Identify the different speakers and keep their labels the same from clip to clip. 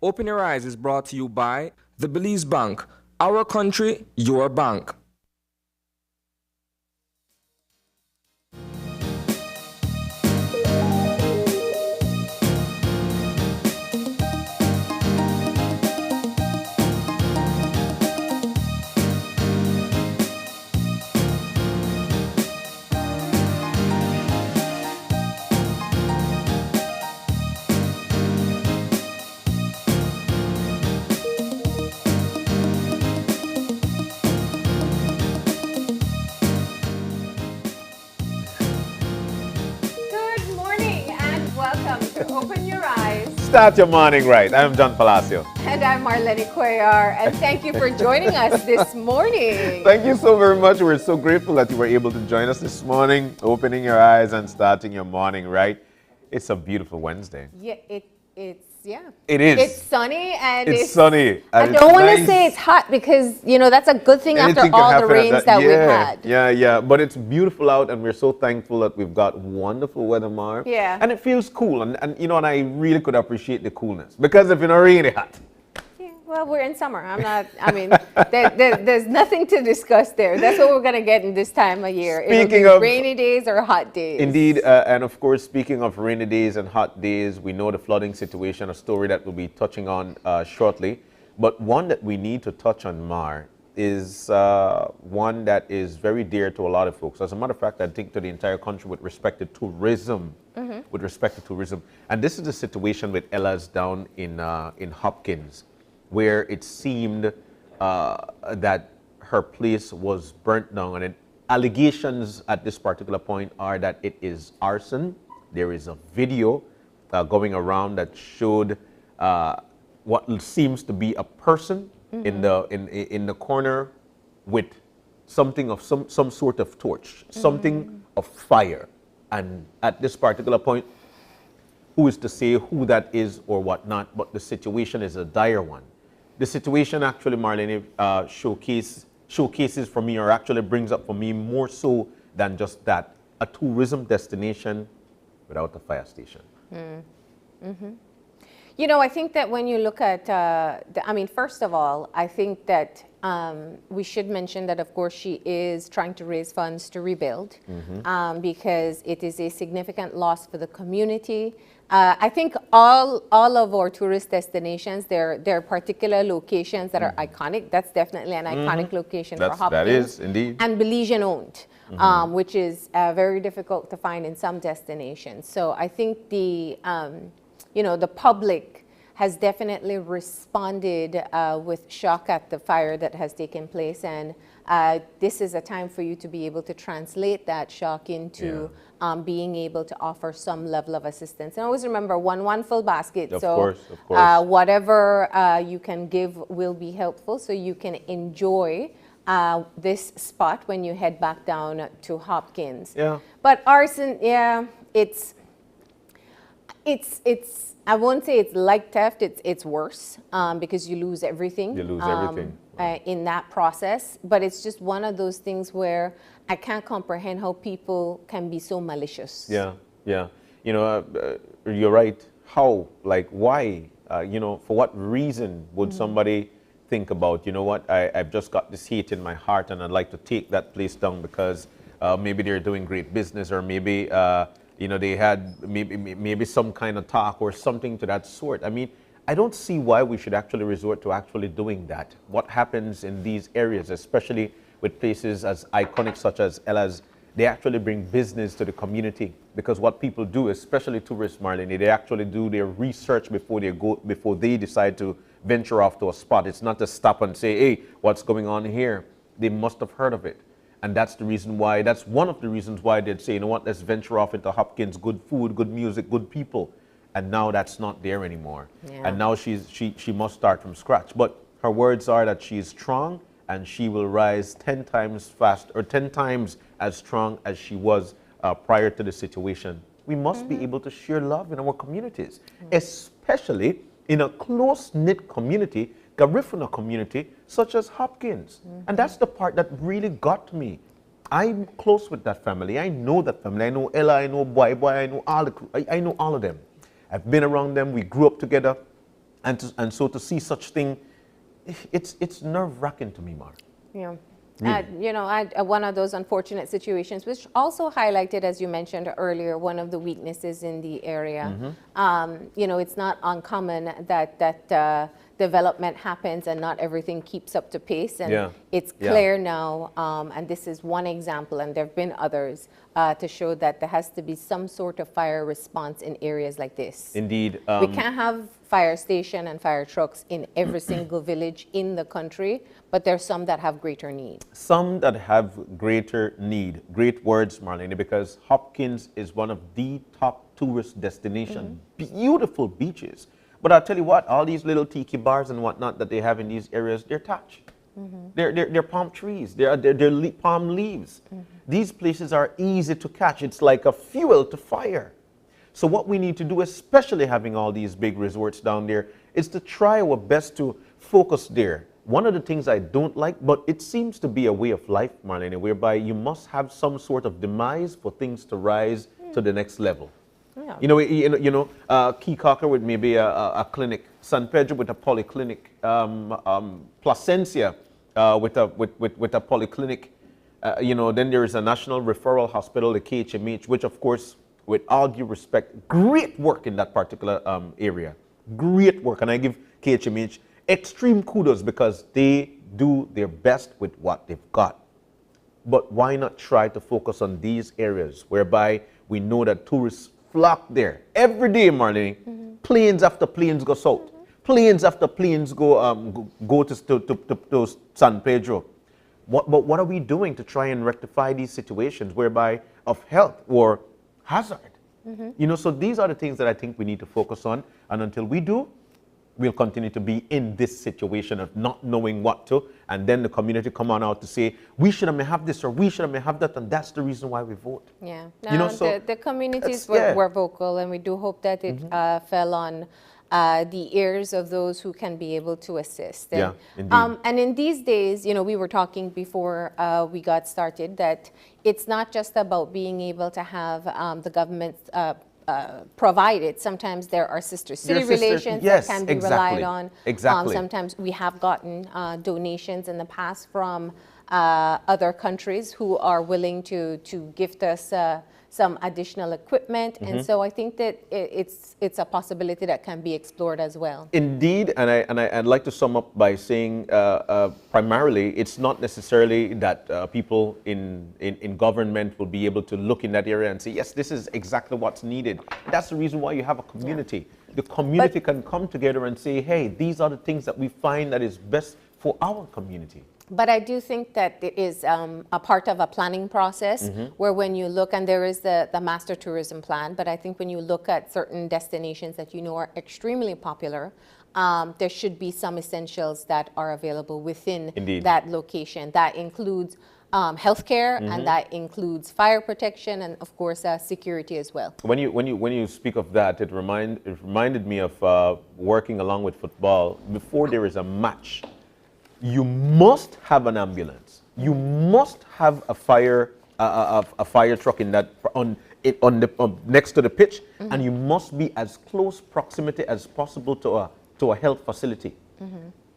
Speaker 1: Open Your Eyes is brought to you by the Belize Bank. Our country, your bank.
Speaker 2: Open Your Eyes.
Speaker 3: Start your morning right. I'm John Palacio.
Speaker 2: And I'm Marlene Cuellar. And thank you for joining us this morning.
Speaker 3: Thank you so very much. We're so grateful that you were able to join us this morning, opening your eyes and starting your morning right. It's a beautiful Wednesday.
Speaker 2: Yeah, yeah.
Speaker 3: It is.
Speaker 2: It's sunny and
Speaker 3: it's sunny.
Speaker 2: I don't want to say it's hot because, that's a good thing after all the rains that we've had.
Speaker 3: Yeah. But it's beautiful out and we're so thankful that we've got wonderful weather, Mar.
Speaker 2: Yeah.
Speaker 3: And it feels cool. And I really could appreciate the coolness because if it's not really hot.
Speaker 2: Well, we're in summer. There's nothing to discuss there. That's what we're going to get in this time of year.
Speaker 3: Speaking of
Speaker 2: rainy days or hot days.
Speaker 3: Indeed. And of course, speaking of rainy days and hot days, we know the flooding situation, a story that we'll be touching on shortly. But one that we need to touch on, Mar, is one that is very dear to a lot of folks. As a matter of fact, I think to the entire country with respect to tourism. With respect to tourism. And this is the situation with Ella's down in Hopkins, where it seemed that her place was burnt down. And allegations at this particular point are that it is arson. There is a video going around that showed what seems to be a person in the corner with something of some sort of torch, something of fire. And at this particular point, who is to say who that is or whatnot, but the situation is a dire one. The situation actually, Marlene, showcases for me, or actually brings up for me more so than just that, a tourism destination without a fire station.
Speaker 2: I think that when you look at, first of all, I think that we should mention that, of course, she is trying to raise funds to rebuild because it is a significant loss for the community. I think all of our tourist destinations, there are particular locations that are iconic. That's definitely an iconic location for Hopkins.
Speaker 3: That is, indeed.
Speaker 2: And Belizean owned, which is very difficult to find in some destinations. So I think the public has definitely responded with shock at the fire that has taken place. And this is a time for you to be able to translate that shock into being able to offer some level of assistance. And always remember, one full basket.
Speaker 3: Of course.
Speaker 2: Whatever you can give will be helpful so you can enjoy this spot when you head back down to Hopkins.
Speaker 3: Yeah.
Speaker 2: But arson, it's I won't say it's like theft, it's worse because you lose everything.
Speaker 3: You lose everything.
Speaker 2: In that process. But it's just one of those things where I can't comprehend how people can be so malicious.
Speaker 3: Yeah. You're right. How? Like, why? For what reason would somebody think about, I've just got this hate in my heart and I'd like to take that place down because maybe they're doing great business, or maybe they had maybe some kind of talk or something to that sort. I don't see why we should actually resort to actually doing that. What happens in these areas, especially with places as iconic such as Ella's, they actually bring business to the community, because what people do, especially tourists, Marlene, they actually do their research before they decide to venture off to a spot. It's not to stop and say, hey, what's going on here? They must have heard of it. And that's one of the reasons why they'd say, let's venture off into Hopkins, good food, good music, good people. And now that's not there anymore. Yeah. And now she must start from scratch. But her words are that she's strong and she will rise 10 times fast, or 10 times as strong as she was prior to the situation. We must be able to share love in our communities, especially in a close-knit community, Garifuna community, such as Hopkins. And that's the part that really got me. I'm close with that family. I know that family. I know Ella, I know Boy, I know all of them. I've been around them. We grew up together. And so to see such thing, it's nerve-wracking to me, Mark.
Speaker 2: Yeah.
Speaker 3: Really?
Speaker 2: One of those unfortunate situations, which also highlighted, as you mentioned earlier, one of the weaknesses in the area. It's not uncommon that development happens and not everything keeps up to pace. And it's clear now, and this is one example, and there have been others, to show that there has to be some sort of fire response in areas like this.
Speaker 3: Indeed.
Speaker 2: We can't have fire station and fire trucks in every single village in the country, but there's some that have greater need.
Speaker 3: Some that have greater need. Great words, Marlene, because Hopkins is one of the top tourist destinations. Beautiful beaches. But I'll tell you what, all these little tiki bars and whatnot that they have in these areas, they're thatch. They're palm trees. They're palm leaves. These places are easy to catch. It's like a fuel to fire. So what we need to do, especially having all these big resorts down there, is to try our best to focus there. One of the things I don't like, but it seems to be a way of life, Marlene, whereby you must have some sort of demise for things to rise to the next level.
Speaker 2: Yeah.
Speaker 3: Key Cocker with maybe a clinic, San Pedro with a polyclinic, Placencia with a polyclinic. Then there is a national referral hospital, the KHMH, which of course, with all due respect, great work in that particular area. Great work, and I give KHMH extreme kudos because they do their best with what they've got. But why not try to focus on these areas whereby we know that tourists flock there every day, Marlene? Planes after planes go south. Planes after planes go to San Pedro. But what are we doing to try and rectify these situations whereby of health or hazard? So these are the things that I think we need to focus on. And until we do, we'll continue to be in this situation of not knowing what to. And then the community come on out to say, we should have this or we should have that. And that's the reason why we vote.
Speaker 2: Yeah.
Speaker 3: The
Speaker 2: communities were vocal, and we do hope that it fell on the ears of those who can be able to assist. And,
Speaker 3: indeed.
Speaker 2: And in these days, we were talking before we got started that it's not just about being able to have the government provide it. Sometimes there are sister city relations that can be relied on. Sometimes we have gotten donations in the past from other countries who are willing to gift us some additional equipment, and so I think that it's a possibility that can be explored as well.
Speaker 3: Indeed, and I'd like to sum up by saying primarily it's not necessarily that people in government will be able to look in that area and say, yes, this is exactly what's needed. That's the reason why you have a community. The community can come together and say, hey, these are the things that we find that is best for our community.
Speaker 2: But I do think that it is a part of a planning process where when you look, and there is the master tourism plan, but I think when you look at certain destinations that are extremely popular, there should be some essentials that are available within that location. That includes healthcare, and that includes fire protection, and of course security as well.
Speaker 3: When you speak of that, it reminded me of working along with football. Before there is a match, you must have an ambulance. You must have a fire truck in that next to the pitch, and you must be as close proximity as possible to a health facility.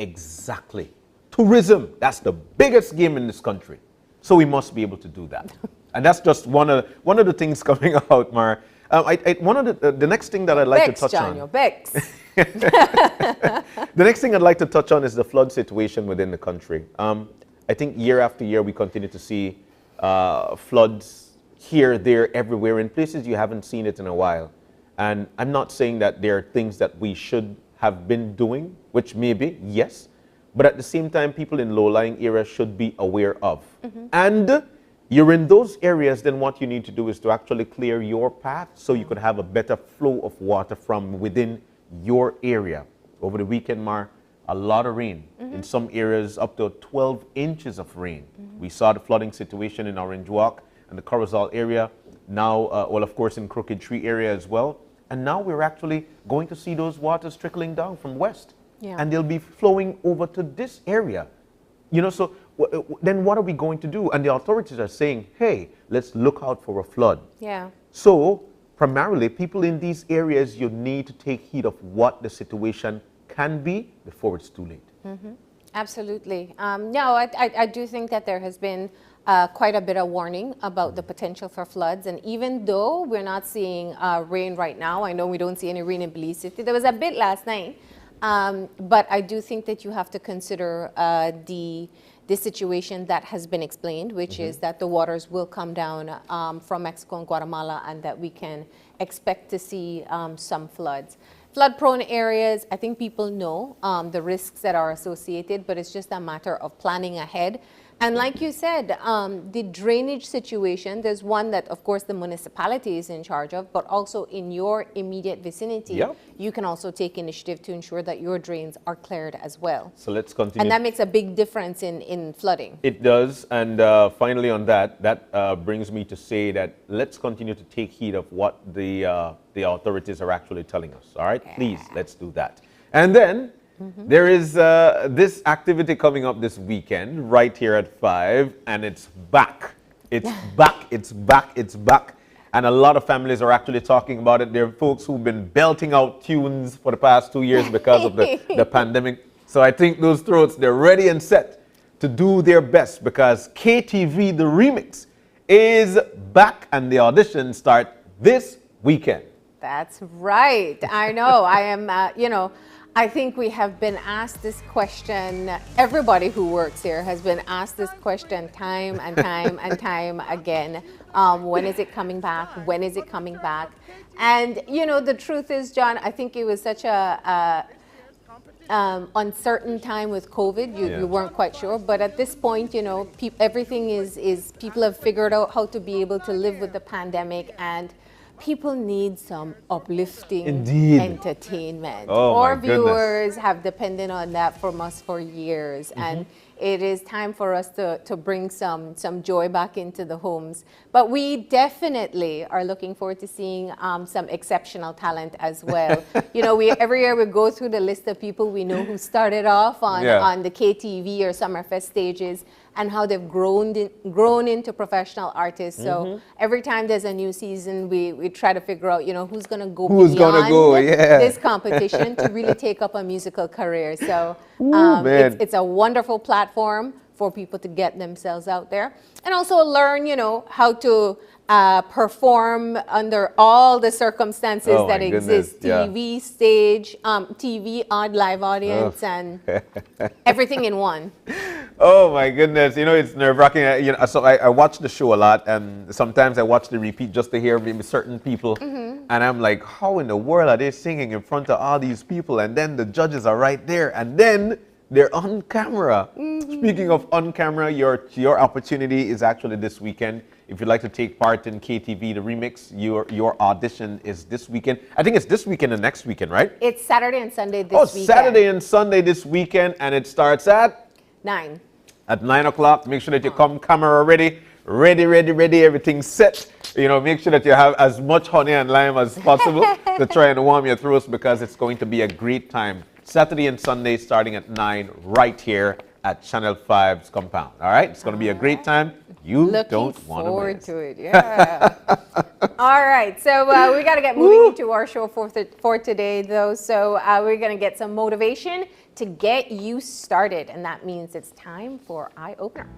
Speaker 3: Exactly. Tourism, that's the biggest game in this country. So we must be able to do that. And that's just one of the things coming out, Mar. One of the next thing that I'd like to touch on. The next thing I'd like to touch on is the flood situation within the country. I think year after year we continue to see floods here, there, everywhere, in places you haven't seen it in a while. And I'm not saying that there are things that we should have been doing, which maybe, yes, but at the same time, people in low-lying areas should be aware of. And you're in those areas, then what you need to do is to actually clear your path so you could have a better flow of water from within your area. Over the weekend, Mar, a lot of rain. In some areas, up to 12 inches of rain. We saw the flooding situation in Orange Walk and the Corozal area. Now, well, of course, in Crooked Tree area as well. And now we're actually going to see those waters trickling down from west. And they'll be flowing over to this area. So then what are we going to do? And the authorities are saying, hey, let's look out for a flood. So primarily, people in these areas, you need to take heed of what the situation can be before it's too late.
Speaker 2: Absolutely. No, I do think that there has been quite a bit of warning about the potential for floods. And even though we're not seeing rain right now, I know we don't see any rain in Belize City. There was a bit last night. But I do think that you have to consider the situation that has been explained, which is that the waters will come down from Mexico and Guatemala, and that we can expect to see some floods. Flood-prone areas, I think people know the risks that are associated, but it's just a matter of planning ahead. And like you said, the drainage situation, there's one that, of course, the municipality is in charge of, but also in your immediate vicinity, you can also take initiative to ensure that your drains are cleared as well.
Speaker 3: So let's continue.
Speaker 2: And that makes a big difference in flooding.
Speaker 3: It does. And finally on that brings me to say that let's continue to take heed of what the authorities are actually telling us. All right? Please, let's do that. And then there is this activity coming up this weekend right here at 5, and it's back. It's back, it's back, it's back. And a lot of families are actually talking about it. There are folks who've been belting out tunes for the past 2 years because of the pandemic. So I think those throats, they're ready and set to do their best, because KTV The Remix is back and the auditions start this weekend.
Speaker 2: That's right. I know. I am, I think we have been asked this question. Everybody who works here has been asked this question time and time and time again. When is it coming back? When is it coming back? And, the truth is, John, I think it was such a uncertain time with COVID. You weren't quite sure. But at this point, everything is people have figured out how to be able to live with the pandemic, and people need some uplifting entertainment. Our viewers have depended on that from us for years, and it is time for us to bring some joy back into the homes. But we definitely are looking forward to seeing some exceptional talent as well. Every year we go through the list of people we know who started off on the KTV or Summerfest stages, and how they've grown into professional artists. So every time there's a new season, we try to figure out, who's going to go beyond this competition to really take up a musical career. So it's a wonderful platform for people to get themselves out there, and also learn, how to perform under all the circumstances that exist. TV, stage, TV, live audience, and everything in one.
Speaker 3: Oh my goodness, it's nerve-wracking. So I watch the show a lot, and sometimes I watch the repeat just to hear maybe certain people, and I'm like, how in the world are they singing in front of all these people? And then the judges are right there, and then they're on camera. Speaking of on camera, your opportunity is actually this weekend. If you'd like to take part in KTV The Remix, your audition is this weekend. I think it's this weekend and next weekend, right?
Speaker 2: It's Saturday and Sunday this weekend.
Speaker 3: Saturday and Sunday this weekend, and it starts at
Speaker 2: 9.
Speaker 3: At 9 o'clock. Make sure that you come camera ready, everything's set. Make sure that you have as much honey and lime as possible to try and warm your throats, because it's going to be a great time. Saturday and Sunday starting at 9 right here at Channel 5's compound. All right? It's going to be a great time. You don't want to miss.
Speaker 2: Looking forward to it, yeah. All right, so we got to get moving into our show for today, though. So we're going to get some motivation to get you started, and that means it's time for Eye Opener.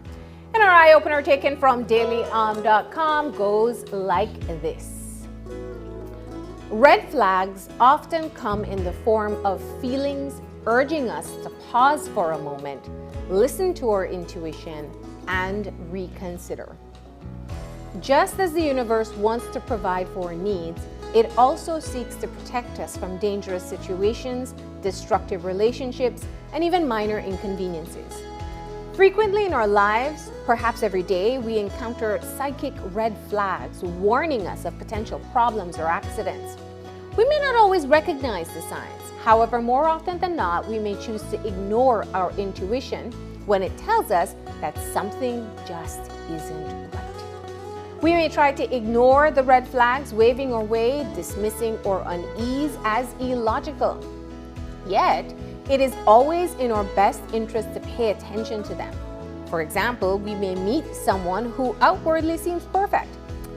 Speaker 2: And our Eye Opener, taken from dailyom.com, goes like this. Red flags often come in the form of feelings urging us to pause for a moment, listen to our intuition, and reconsider. Just as the universe wants to provide for our needs, it also seeks to protect us from dangerous situations, destructive relationships, and even minor inconveniences. Frequently in our lives, perhaps every day, we encounter psychic red flags warning us of potential problems or accidents. We may not always recognize the signs. However, more often than not, we may choose to ignore our intuition when it tells us that something just isn't right. We may try to ignore the red flags waving our way, dismissing our unease as illogical. Yet, it is always in our best interest to pay attention to them. For example, we may meet someone who outwardly seems perfect.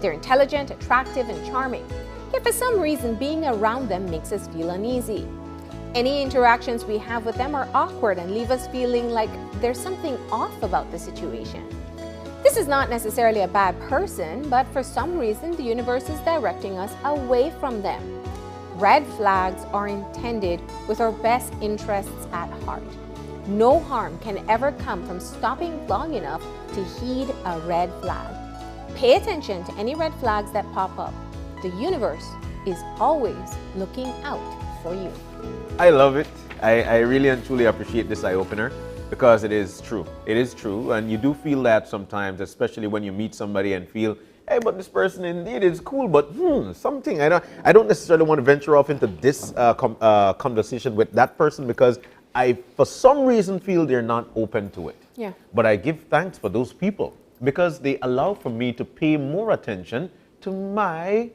Speaker 2: They're intelligent, attractive, and charming. Yet for some reason, being around them makes us feel uneasy. Any interactions we have with them are awkward and leave us feeling like there's something off about the situation. This is not necessarily a bad person, but for some reason, the universe is directing us away from them. Red flags are intended with our best interests at heart. No harm can ever come from stopping long enough to heed a red flag. Pay attention to any red flags that pop up. The universe is always looking out for you.
Speaker 3: I love it. I really and truly appreciate this eye-opener because it is true. It is true, and you do feel that sometimes, especially when you meet somebody and feel, hey, but this person indeed is cool, but something. I don't necessarily want to venture off into this conversation with that person because I, for some reason, feel they're not open to it.
Speaker 2: Yeah.
Speaker 3: But I give thanks for those people because they allow for me to pay more attention to my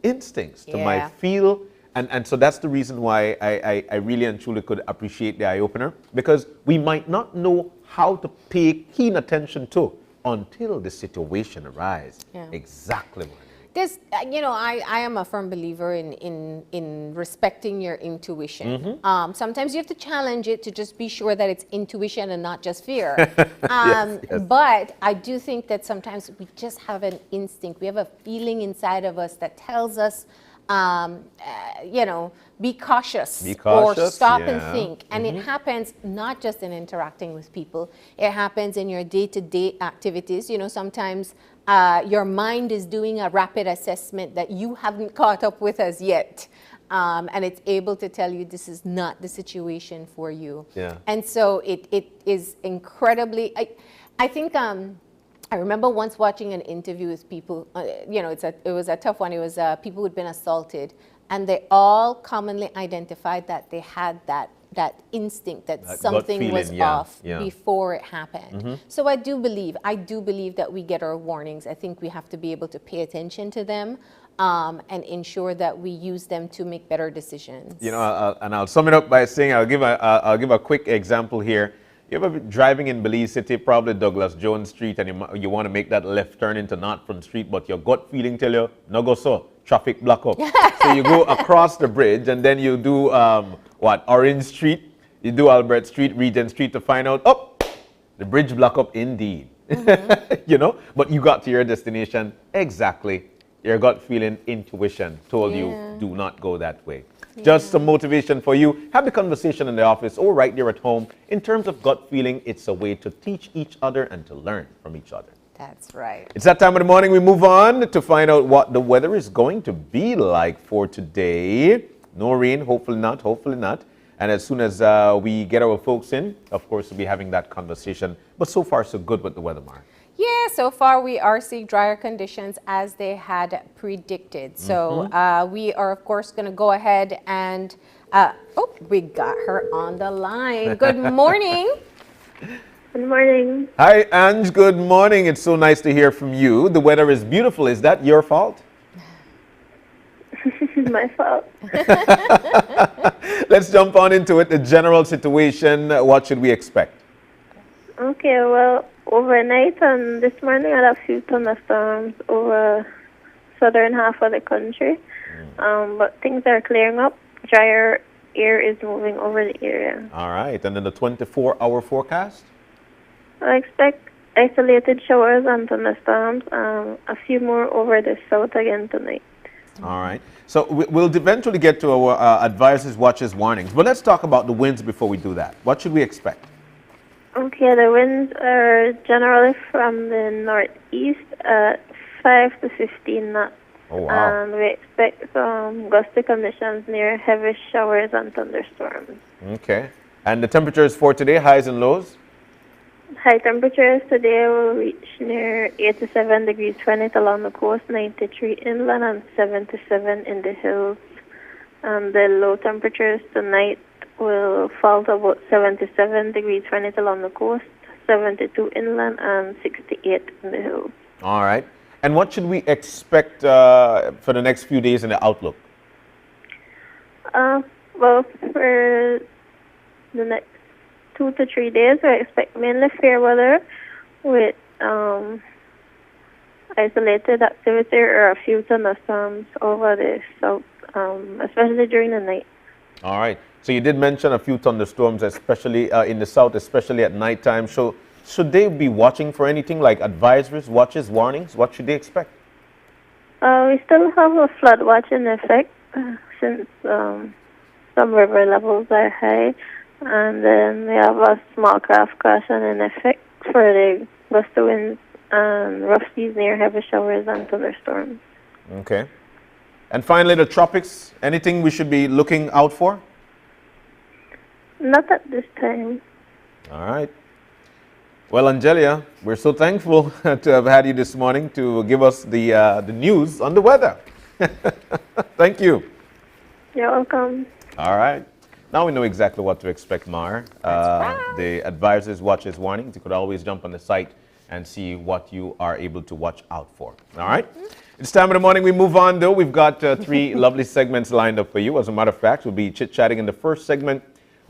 Speaker 3: instincts, to my feel. And so that's the reason why I really and truly could appreciate the eye-opener, because we might not know how to pay keen attention to until the situation arises.
Speaker 2: Yeah.
Speaker 3: Exactly.
Speaker 2: This, I am a firm believer in respecting your intuition. Sometimes you have to challenge it to just be sure that it's intuition and not just fear.
Speaker 3: Yes.
Speaker 2: But I do think that sometimes we just have an instinct. We have a feeling inside of us that tells us, be cautious, or stop and think. And it happens not just in interacting with people. It happens in your day-to-day activities. Sometimes your mind is doing a rapid assessment that you haven't caught up with as yet. And it's able to tell you this is not the situation for you. Yeah. And so it is incredibly, I think, I remember once watching an interview with people, it was a tough one. It was people who'd been assaulted, and they all commonly identified that they had that instinct that something was off before it happened. So I do believe that we get our warnings. I think we have to be able to pay attention to them and ensure that we use them to make better decisions.
Speaker 3: And I'll sum it up by saying I'll give a quick example here. You ever been driving in Belize City, probably Douglas Jones Street, and you want to make that left turn into Northfront Street, but your gut feeling tell you, no go so, traffic block up. So you go across the bridge, and then you do, Orange Street, you do Albert Street, Regent Street to find out, the bridge block up indeed. But you got to your destination exactly. Your gut feeling, intuition told you, do not go that way. Just some motivation for you. Have the conversation in the office or right there at home. In terms of gut feeling, it's a way to teach each other and to learn from each other.
Speaker 2: That's right.
Speaker 3: It's that time of the morning we move on to find out what the weather is going to be like for today. No rain, hopefully not. And as soon as we get our folks in, of course, we'll be having that conversation. But so far, so good with the weather, Mark.
Speaker 2: Yeah, so far we are seeing drier conditions as they had predicted. So we are, of course, going to go ahead and, we got her on the line. Good morning.
Speaker 4: Good morning.
Speaker 3: Hi, Ange. Good morning. It's so nice to hear from you. The weather is beautiful. Is that your fault?
Speaker 4: My fault.
Speaker 3: Let's jump on into it. The general situation, what should we expect?
Speaker 4: Okay, well, overnight and this morning I had a few thunderstorms over southern half of the country. But things are clearing up. Drier air is moving over the area.
Speaker 3: All right. And then the 24-hour forecast?
Speaker 4: I expect isolated showers and thunderstorms, a few more over the south again tonight.
Speaker 3: All right. So we'll eventually get to our advisors, watches, warnings. But let's talk about the winds before we do that. What should we expect?
Speaker 4: Okay, the winds are generally from the northeast at 5 to 15 knots.
Speaker 3: Oh, wow.
Speaker 4: And we expect some gusty conditions near heavy showers and thunderstorms.
Speaker 3: Okay. And the temperatures for today, highs and lows?
Speaker 4: High temperatures today will reach near 87 degrees Fahrenheit along the coast, 93 inland, and 77 in the hills. And the low temperatures tonight will fall to about 77 degrees Fahrenheit along the coast, 72 inland, and 68 in the hills.
Speaker 3: All right. And what should we expect for the next few days in the outlook?
Speaker 4: Well, for the next 2 to 3 days, we expect mainly fair weather with isolated activity or a few thunderstorms over the south, especially during the night.
Speaker 3: All right. So you did mention a few thunderstorms, especially in the south, especially at nighttime. So should they be watching for anything like advisories, watches, warnings? What should they expect?
Speaker 4: We still have a flood watch in effect since some river levels are high. And then we have a small craft caution in effect for the gusty winds and rough seas near heavy showers and thunderstorms.
Speaker 3: Okay. And finally, the tropics. Anything we should be looking out for?
Speaker 4: Not at this time.
Speaker 3: All right. Well, Angelia, we're so thankful to have had you this morning to give us the news on the weather. Thank you.
Speaker 4: You're welcome.
Speaker 3: All right. Now we know exactly what to expect, Mar. The advisors, watches, warnings. You could always jump on the site and see what you are able to watch out for. All right. It's time of the morning. We move on, though. We've got 3 lovely segments lined up for you. As a matter of fact, we'll be chit-chatting in the first segment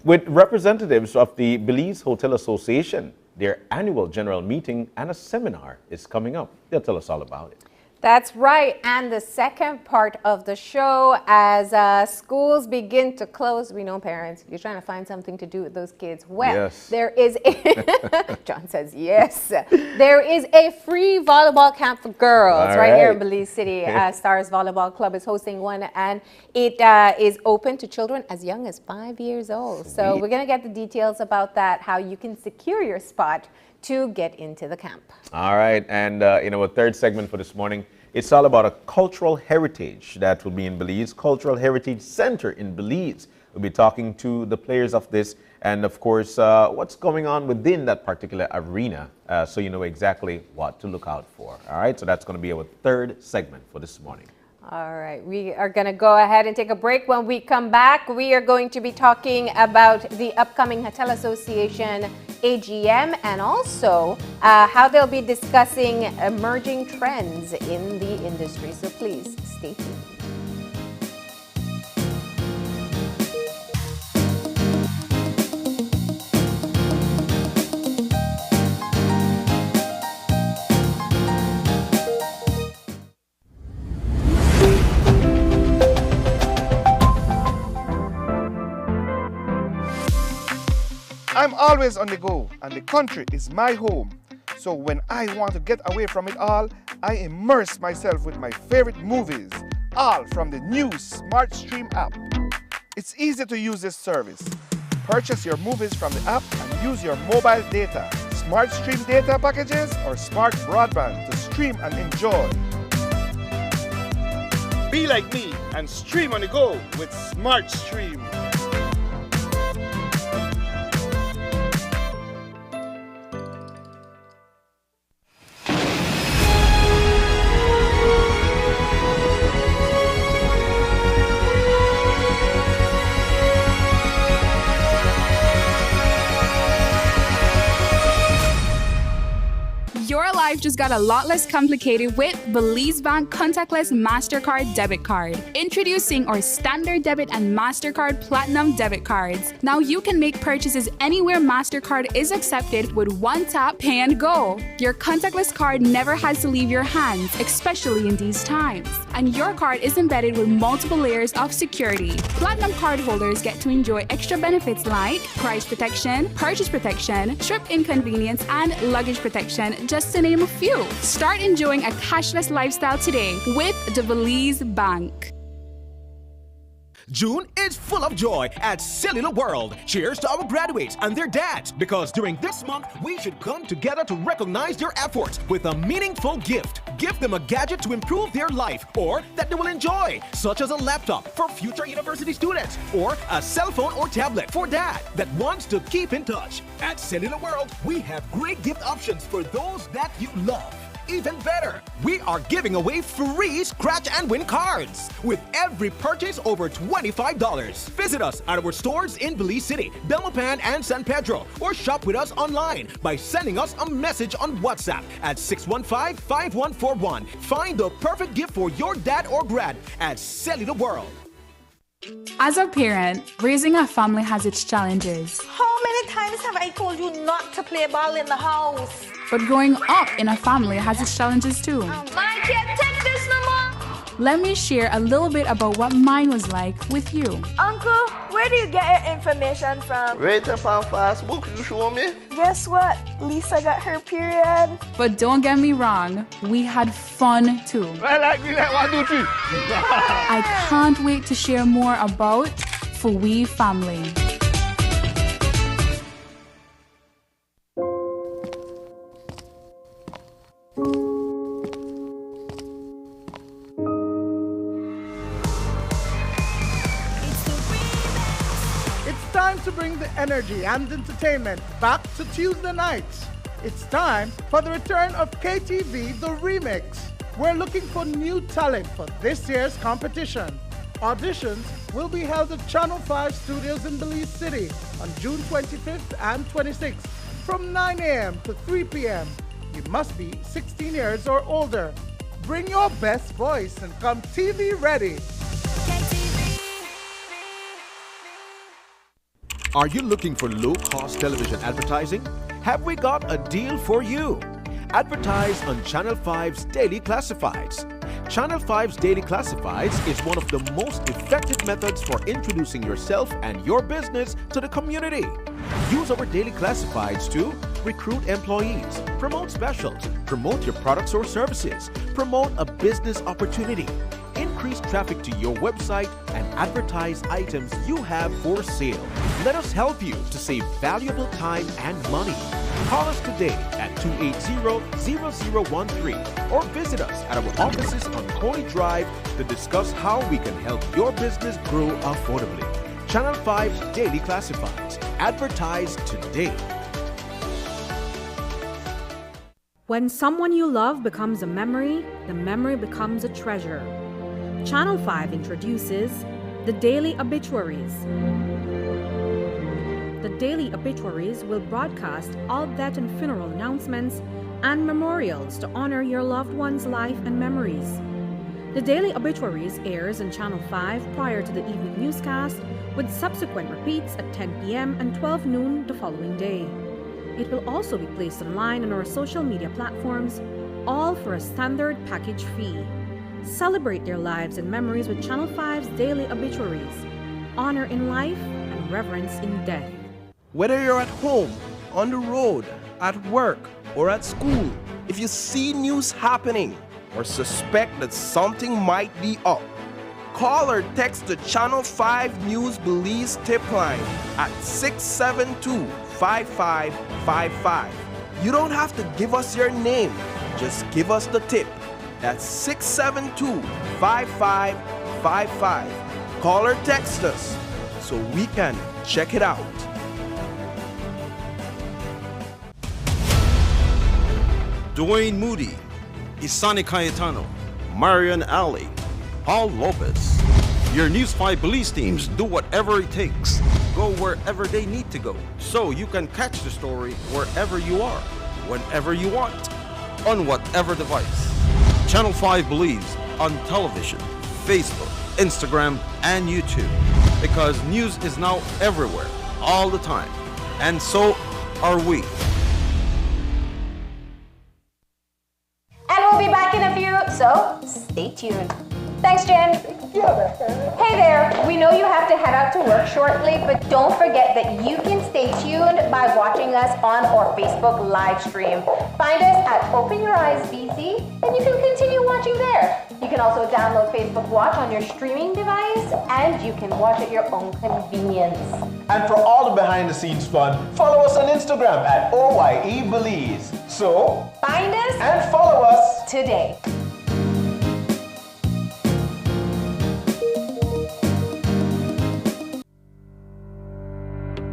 Speaker 3: with representatives of the Belize Hotel Association. Their annual general meeting and a seminar is coming up. They'll tell us all about it.
Speaker 2: That's right. And the second part of the show, as schools begin to close, we know parents, you're trying to find something to do with those kids. Well,
Speaker 3: Yes.
Speaker 2: there is a, John says yes, there is a free volleyball camp for girls
Speaker 3: All
Speaker 2: right here in
Speaker 3: right.
Speaker 2: Belize City. Stars Volleyball Club is hosting one, and it is open to children as young as 5 years old. So
Speaker 3: Sweet.
Speaker 2: we're going to get the details about that, how you can secure your spot to get into the camp.
Speaker 3: All right, and in our third segment for this morning, it's all about a cultural heritage that will be in Belize, Cultural Heritage Center in Belize. We'll be talking to the players of this and, of course, what's going on within that particular arena so you know exactly what to look out for. All right, so that's going to be our third segment for this morning.
Speaker 2: All right, we are going to go ahead and take a break. When we come back, we are going to be talking about the upcoming Hotel Association AGM and also how they'll be discussing emerging trends in the industry. So please stay tuned.
Speaker 5: I'm always on the go, and the country is my home. So when I want to get away from it all, I immerse myself with my favorite movies, all from the new Smart Stream app. It's easy to use this service. Purchase your movies from the app and use your mobile data, Smart Stream data packages, or smart broadband to stream and enjoy. Be like me and stream on the go with Smart Stream.
Speaker 6: Your life just got a lot less complicated with Belize Bank Contactless MasterCard Debit Card. Introducing our Standard Debit and MasterCard Platinum Debit Cards. Now you can make purchases anywhere MasterCard is accepted with one tap, pay and go. Your contactless card never has to leave your hands, especially in these times. And your card is embedded with multiple layers of security. Platinum card holders get to enjoy extra benefits like price protection, purchase protection, trip inconvenience, and luggage protection, just to name a few. Start enjoying a cashless lifestyle today with the Belize Bank.
Speaker 7: June is full of joy at Cellular World. Cheers to our graduates and their dads, because during this month, we should come together to recognize their efforts with a meaningful gift. Give them a gadget to improve their life or that they will enjoy, such as a laptop for future university students or a cell phone or tablet for dad that wants to keep in touch. At Cellular World, we have great gift options for those that you love. Even better, we are giving away free scratch and win cards with every purchase over $25. Visit us at our stores in Belize City, Belmopan, and San Pedro, or shop with us online by sending us a message on WhatsApp at 615-5141. Find the perfect gift for your dad or grad at Cellular World.
Speaker 6: As a parent, raising a family has its challenges.
Speaker 8: How many times have I told you not to play ball in the house?
Speaker 6: But growing up in a family has its challenges too.
Speaker 8: I can't take this no more.
Speaker 6: Let me share a little bit about what mine was like with you.
Speaker 8: Uncle, where Where do you get your information from?
Speaker 9: Right up on Facebook, you show me.
Speaker 8: Guess what? Lisa got her period.
Speaker 6: But don't get me wrong, we had fun too.
Speaker 5: I like me like 1, 2, 3.
Speaker 6: I can't wait to share more about For We Family.
Speaker 10: It's time to bring the energy and entertainment back to Tuesday nights. It's time for the return of KTV The Remix. We're looking for new talent for this year's competition. Auditions will be held at Channel 5 Studios in Belize City on June 25th and 26th from 9 a.m. to 3 p.m. You must be 16 years or older. Bring your best voice and come TV ready.
Speaker 7: Are you looking for low-cost television advertising? Have we got a deal for you? Advertise on Channel 5's Daily Classifieds. Channel 5's Daily Classifieds is one of the most effective methods for introducing yourself and your business to the community. Use our Daily Classifieds to recruit employees, promote specials, promote your products or services, promote a business opportunity, increase traffic to your website, and advertise items you have for sale. Let us help you to save valuable time and money. Call us today at 280-0013 or visit us at our offices on Coney Drive to discuss how we can help your business grow affordably. Channel 5's Daily Classifieds. Advertise today.
Speaker 11: When someone you love becomes a memory, the memory becomes a treasure. Channel 5 introduces the Daily Obituaries. The Daily Obituaries will broadcast all death and funeral announcements and memorials to honor your loved one's life and memories. The Daily Obituaries airs on Channel 5 prior to the evening newscast, with subsequent repeats at 10 p.m. and 12 noon the following day. It will also be placed online on our social media platforms, all for a standard package fee. Celebrate their lives and memories with Channel 5's Daily Obituaries. Honor in life and reverence in death.
Speaker 12: Whether you're at home, on the road, at work, or at school, if you see news happening or suspect that something might be up, call or text the Channel 5 News Belize tip line at 672-5555. You don't have to give us your name, just give us the tip. That's 672-5555. Call or text us so we can check it out.
Speaker 13: Dwayne Moody, Isani Cayetano, Marian Ali, Paul Lopez. Your News 5 Belize teams do whatever it takes. Go wherever they need to go, so you can catch the story wherever you are, whenever you want, on whatever device. Channel 5 Belize on television, Facebook, Instagram, and YouTube. Because news is now everywhere, all the time. And so are we.
Speaker 2: And we'll be back in a few, so stay tuned. Thanks, Jen. Hey there, we know you have to head out to work shortly, but don't forget that you can stay tuned by watching us on our Facebook live stream. Find us at Open Your Eyes BC, and you can continue watching there. You can also download Facebook Watch on your streaming device, and you can watch at your own convenience.
Speaker 14: And for all the behind-the-scenes fun, follow us on Instagram at OYE Belize. So,
Speaker 2: find us
Speaker 14: and follow us
Speaker 2: today.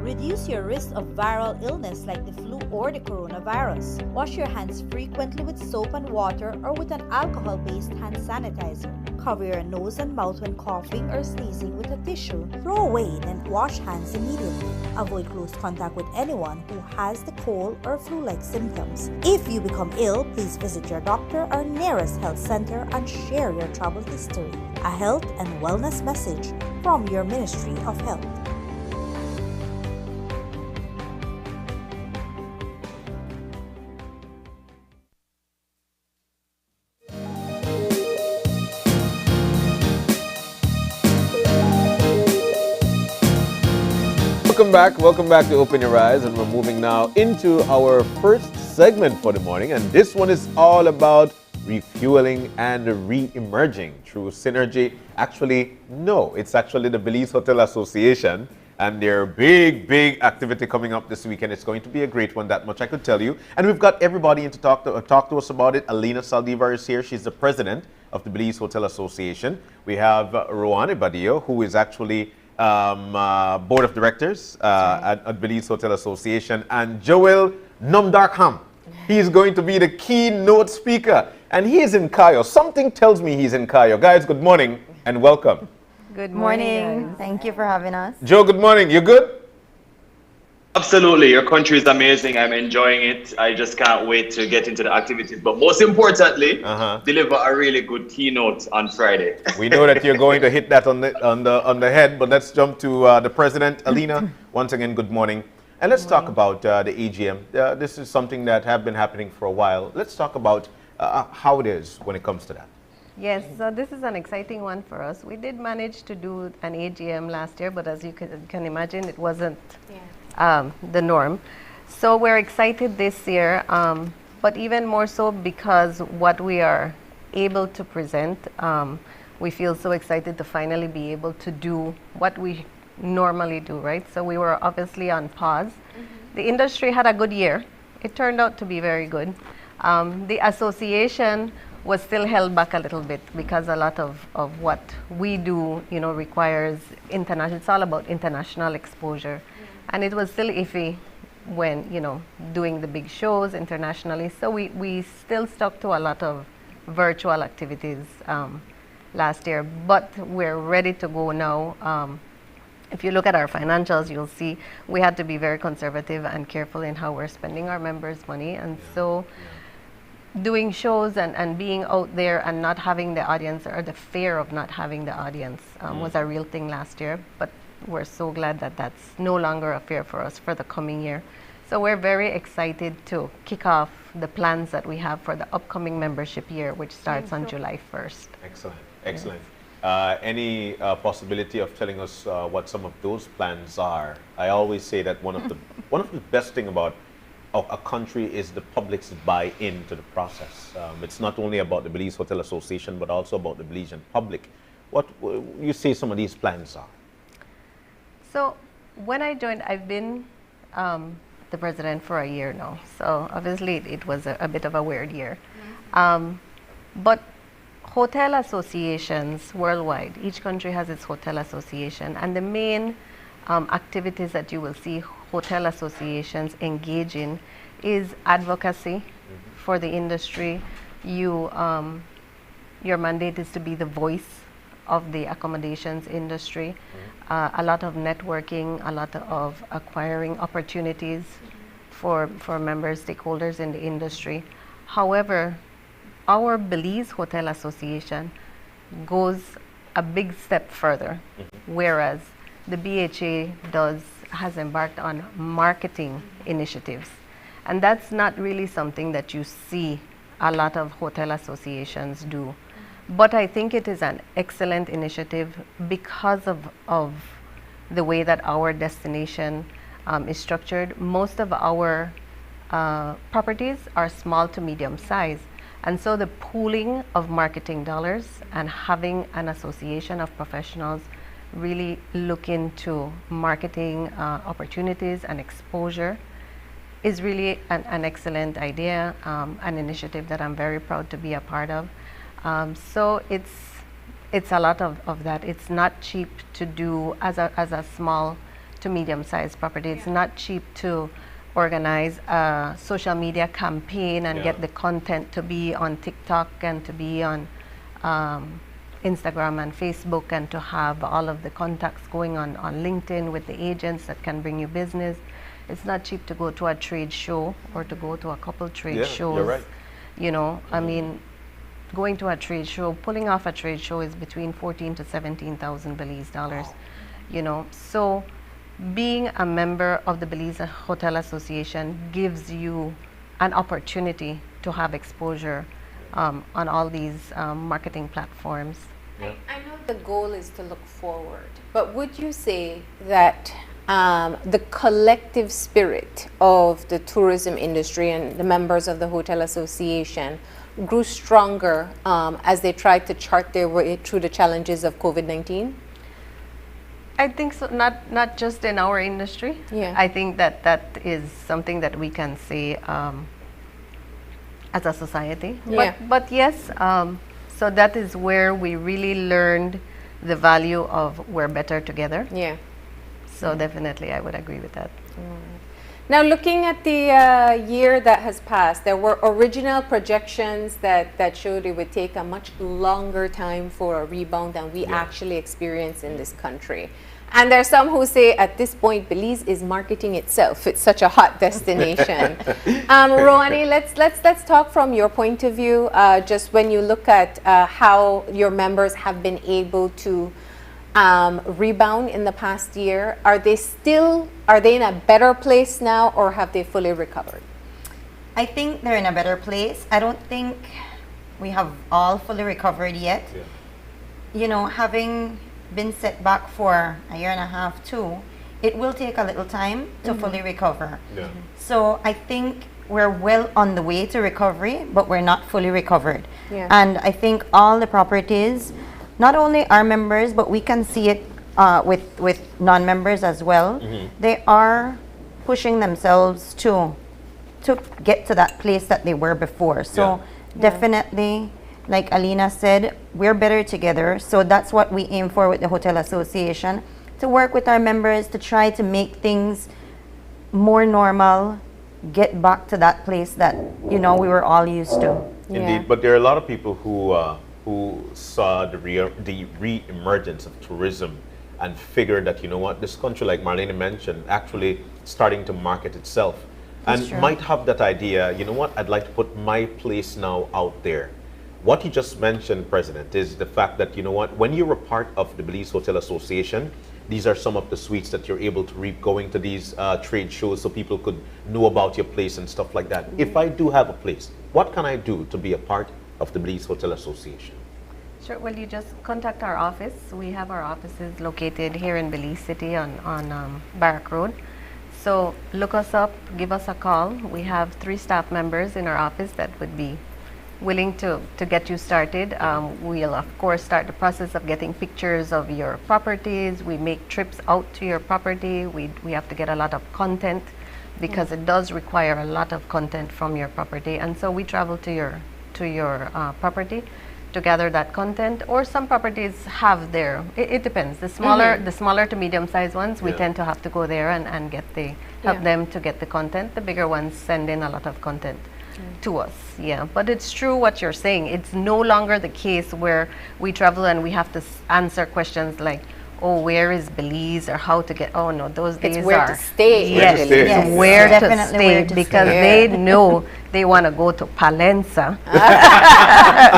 Speaker 15: Reduce your risk of viral illness like the flu or the coronavirus. Wash your hands frequently with soap and water or with an alcohol-based hand sanitizer. Cover your nose and mouth when coughing or sneezing with a tissue. Throw away, then wash hands immediately. Avoid close contact with anyone who has the cold or flu-like symptoms. If you become ill, please visit your doctor or nearest health center and share your travel history. A health and wellness message from your Ministry of Health.
Speaker 3: back. Welcome back to Open Your Eyes, and we're moving now into our first segment for the morning, and this one is all about refueling and re-emerging through synergy. Actually, no, it's actually the Belize Hotel Association and their big activity coming up this weekend. It's going to be a great one, that much I could tell you. And we've got everybody in to talk to us about it. Alina Saldivar is here. She's the president of the Belize Hotel Association. We have Roane Badio, who is actually board of directors at Belize Hotel Association, and Joel Numdarkham. He's going to be the keynote speaker, and he is in Cayo. Something tells me he's in Cayo. Guys, good morning and welcome.
Speaker 16: Good morning. Thank you for having us.
Speaker 3: Joe, good morning. You good?
Speaker 17: Absolutely. Your country is amazing. I'm enjoying it. I just can't wait to get into the activities. But most importantly, deliver a really good keynote on Friday.
Speaker 3: We know that you're going to hit that on the head, but let's jump to the president, Alina. Once again, good morning. And let's talk about the AGM. This is something that have been happening for a while. Let's talk about how it is when it comes to that.
Speaker 16: Yes, so this is an exciting one for us. We did manage to do an AGM last year, but as you can imagine, it wasn't the norm. So we're excited this year, but even more so because what we are able to present, we feel so excited to finally be able to do what we normally do, right? So we were obviously on pause. The industry had a good year. It turned out to be very good. The association was still held back a little bit because a lot of what we do, requires international, it's all about international exposure. And it was still iffy when, doing the big shows internationally. So we still stuck to a lot of virtual activities last year, but we're ready to go now. If you look at our financials, you'll see we had to be very conservative and careful in how we're spending our members' money. And so doing shows and being out there and not having the audience, or the fear of not having the audience, was a real thing last year. But we're so glad that that's no longer a fear for us for the coming year. So we're very excited to kick off the plans that we have for the upcoming membership year, which starts on July 1st.
Speaker 3: Excellent, excellent. Any possibility of telling us what some of those plans are? I always say that one of the best thing about a country is the public's buy-in to the process. It's not only about the Belize Hotel Association, but also about the Belizean public. What you say some of these plans are?
Speaker 16: So when I joined, I've been the president for a year now. So obviously it was a bit of a weird year. But hotel associations worldwide, each country has its hotel association, and the main activities that you will see hotel associations engage in is advocacy for the industry. Your mandate is to be the voice of the accommodations industry, a lot of networking, a lot of acquiring opportunities for members, stakeholders in the industry. However, our Belize Hotel Association goes a big step further, whereas the BHA has embarked on marketing initiatives. And that's not really something that you see a lot of hotel associations do. But I think it is an excellent initiative because of the way that our destination is structured. Most of our properties are small to medium size. And so the pooling of marketing dollars and having an association of professionals really look into marketing opportunities and exposure is really an excellent idea, an initiative that I'm very proud to be a part of. So it's a lot of that. It's not cheap to do as a small to medium-sized property. It's not cheap to organize a social media campaign and get the content to be on TikTok and to be on Instagram and Facebook, and to have all of the contacts going on LinkedIn with the agents that can bring you business. It's not cheap to go to a trade show or to go to a couple trade shows.
Speaker 3: You're right.
Speaker 16: I mean, going to a trade show, pulling off a trade show is between 14 to 17,000 Belize dollars. So being a member of the Belize Hotel Association gives you an opportunity to have exposure on all these marketing platforms.
Speaker 2: I know the goal is to look forward, but would you say that the collective spirit of the tourism industry and the members of the Hotel Association grew stronger as they tried to chart their way through the challenges of COVID-19?
Speaker 16: I think so. Not just in our industry.
Speaker 2: Yeah.
Speaker 16: I think that is something that we can say as a society.
Speaker 2: Yeah.
Speaker 16: But yes, so that is where we really learned the value of we're better together.
Speaker 2: Yeah.
Speaker 16: So definitely, I would agree with that.
Speaker 2: Now, looking at the year that has passed, there were original projections that showed it would take a much longer time for a rebound than we actually experience in this country. And there are some who say at this point, Belize is marketing itself. It's such a hot destination. Roani, let's talk from your point of view. Just when you look at how your members have been able to rebound in the past year, are they in a better place now, or have they fully recovered?
Speaker 18: I think they're in a better place. I don't think we have all fully recovered yet. You know, having been set back for a year and a half too, it will take a little time to fully recover. So I think we're well on the way to recovery, but we're not fully recovered. And I think all the properties, not only our members, but we can see it with non-members as well. They are pushing themselves to get to that place that they were before. So definitely, like Alina said, we're better together. So that's what we aim for with the Hotel Association, to work with our members to try to make things more normal, get back to that place that, you know, we were all used to.
Speaker 3: Indeed, but there are a lot of people who saw the re-emergence of tourism and figured that, you know what, this country, like Marlene mentioned, actually starting to market itself. And might have that idea, you know what, I'd like to put my place now out there. What you just mentioned, President, is the fact that, you know what, when you're a part of the Belize Hotel Association, these are some of the suites that you're able to reap going to these trade shows so people could know about your place and stuff like that. If I do have a place, what can I do to be a part of the Belize Hotel Association?
Speaker 16: Sure. Well, you just contact our office. We have our offices located here in Belize City on Barrack Road. So look us up, give us a call. We have 3 staff members in our office that would be willing to get you started. We'll of course start the process of getting pictures of your properties. We make trips out to your property. We have to get a lot of content because it does require a lot of content from your property, and so we travel to your property to gather that content. Or some properties have their, it depends. The smaller to medium sized ones, we tend to have to go there and help them to get the content. The bigger ones send in a lot of content to us. But it's true what you're saying. It's no longer the case where we travel and we have to answer questions like, oh, where is Belize, or how to get, oh no, those days
Speaker 2: it's where
Speaker 16: are
Speaker 2: to stay.
Speaker 16: Yes, where to stay, because they know they want to go to Palenza.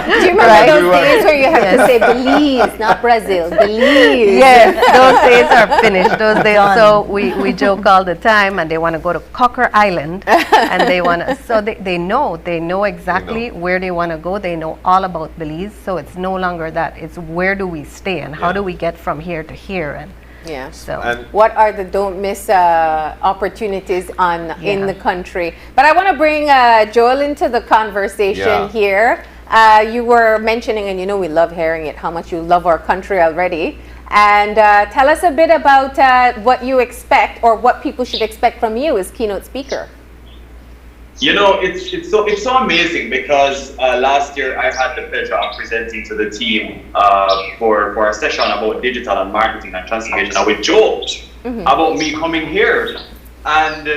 Speaker 2: Do you remember those days where you have to say Belize, not Brazil, Belize?
Speaker 16: Yes, those days are finished. Those days, so we joke all the time, and they want to go to Cocker Island, and they want to, so they know exactly where they want to go. They know all about Belize, so it's no longer that. It's where do we stay, and how do we get from here to here, and so
Speaker 2: what are the don't miss opportunities in the country. But I want to bring Joel into the conversation here. You were mentioning, and you know we love hearing it, how much you love our country already. And tell us a bit about what you expect, or what people should expect from you as keynote speaker.
Speaker 17: You know, it's so amazing because last year I had the pleasure of presenting to the team for a session about digital and marketing and transformation, and we joked about me coming here. And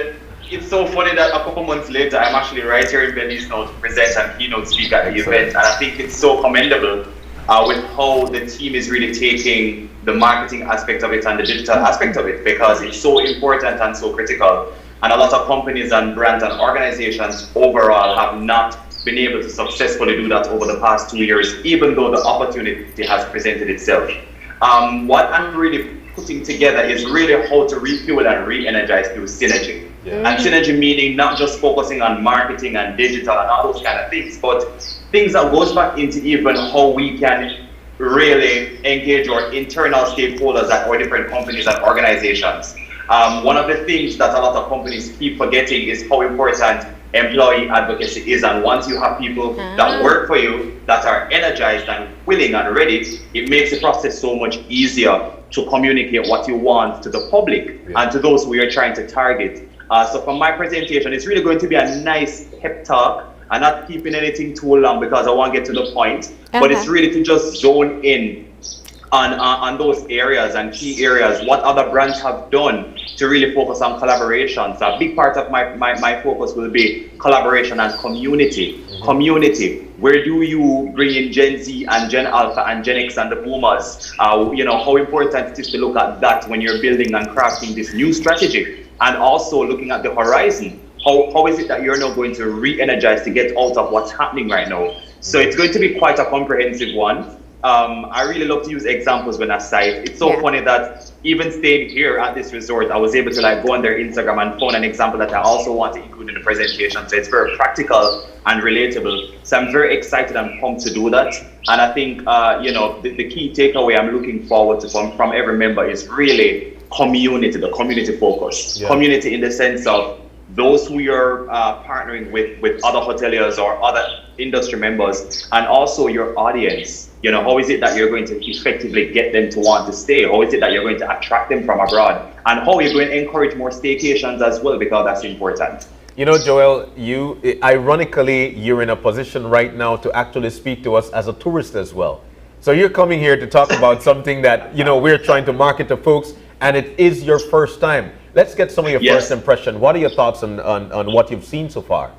Speaker 17: it's so funny that a couple months later, I'm actually right here in Belize now to present and keynote speak at the event. And I think it's so commendable with how the team is really taking the marketing aspect of it and the digital aspect of it, because it's so important and so critical. And a lot of companies and brands and organizations overall have not been able to successfully do that over the past 2 years, even though the opportunity has presented itself. What I'm really putting together is really how to refuel and re-energize through synergy. And synergy meaning not just focusing on marketing and digital and all those kind of things, but things that goes back into even how we can really engage our internal stakeholders at our different companies and organizations. One of the things that a lot of companies keep forgetting is how important employee advocacy is. And once you have people that work for you, that are energized and willing and ready, it makes the process so much easier to communicate what you want to the public and to those who you're trying to target. So from my presentation, it's really going to be a nice pep talk. I'm not keeping anything too long because I want to get to the point, but it's really to just zone in on those areas and key areas, what other brands have done to really focus on collaboration. So a big part of my focus will be collaboration and community. Community, where do you bring in Gen Z and Gen Alpha and Gen X and the boomers? You know, how important it is to look at that when you're building and crafting this new strategy, and also looking at the horizon. How is it that you're now going to re-energize to get out of what's happening right now? So it's going to be quite a comprehensive one. I really love to use examples when I cite. It's so funny that even staying here at this resort, I was able to like go on their Instagram and find an example that I also want to include in the presentation. So it's very practical and relatable. So I'm very excited and pumped to do that. And I think, you know, the key takeaway I'm looking forward to from every member is really community, the community focus. Community in the sense of those who you're partnering with other hoteliers or other industry members, and also your audience. You know, how is it that you're going to effectively get them to want to stay? How is it that you're going to attract them from abroad? And how you're going to encourage more staycations as well, because that's important.
Speaker 3: You know, Joel, ironically, you're in a position right now to actually speak to us as a tourist as well. So you're coming here to talk about something that, you know, we're trying to market to folks, and it is your first time. Let's get some of your first impression. What are your thoughts on what you've seen so far?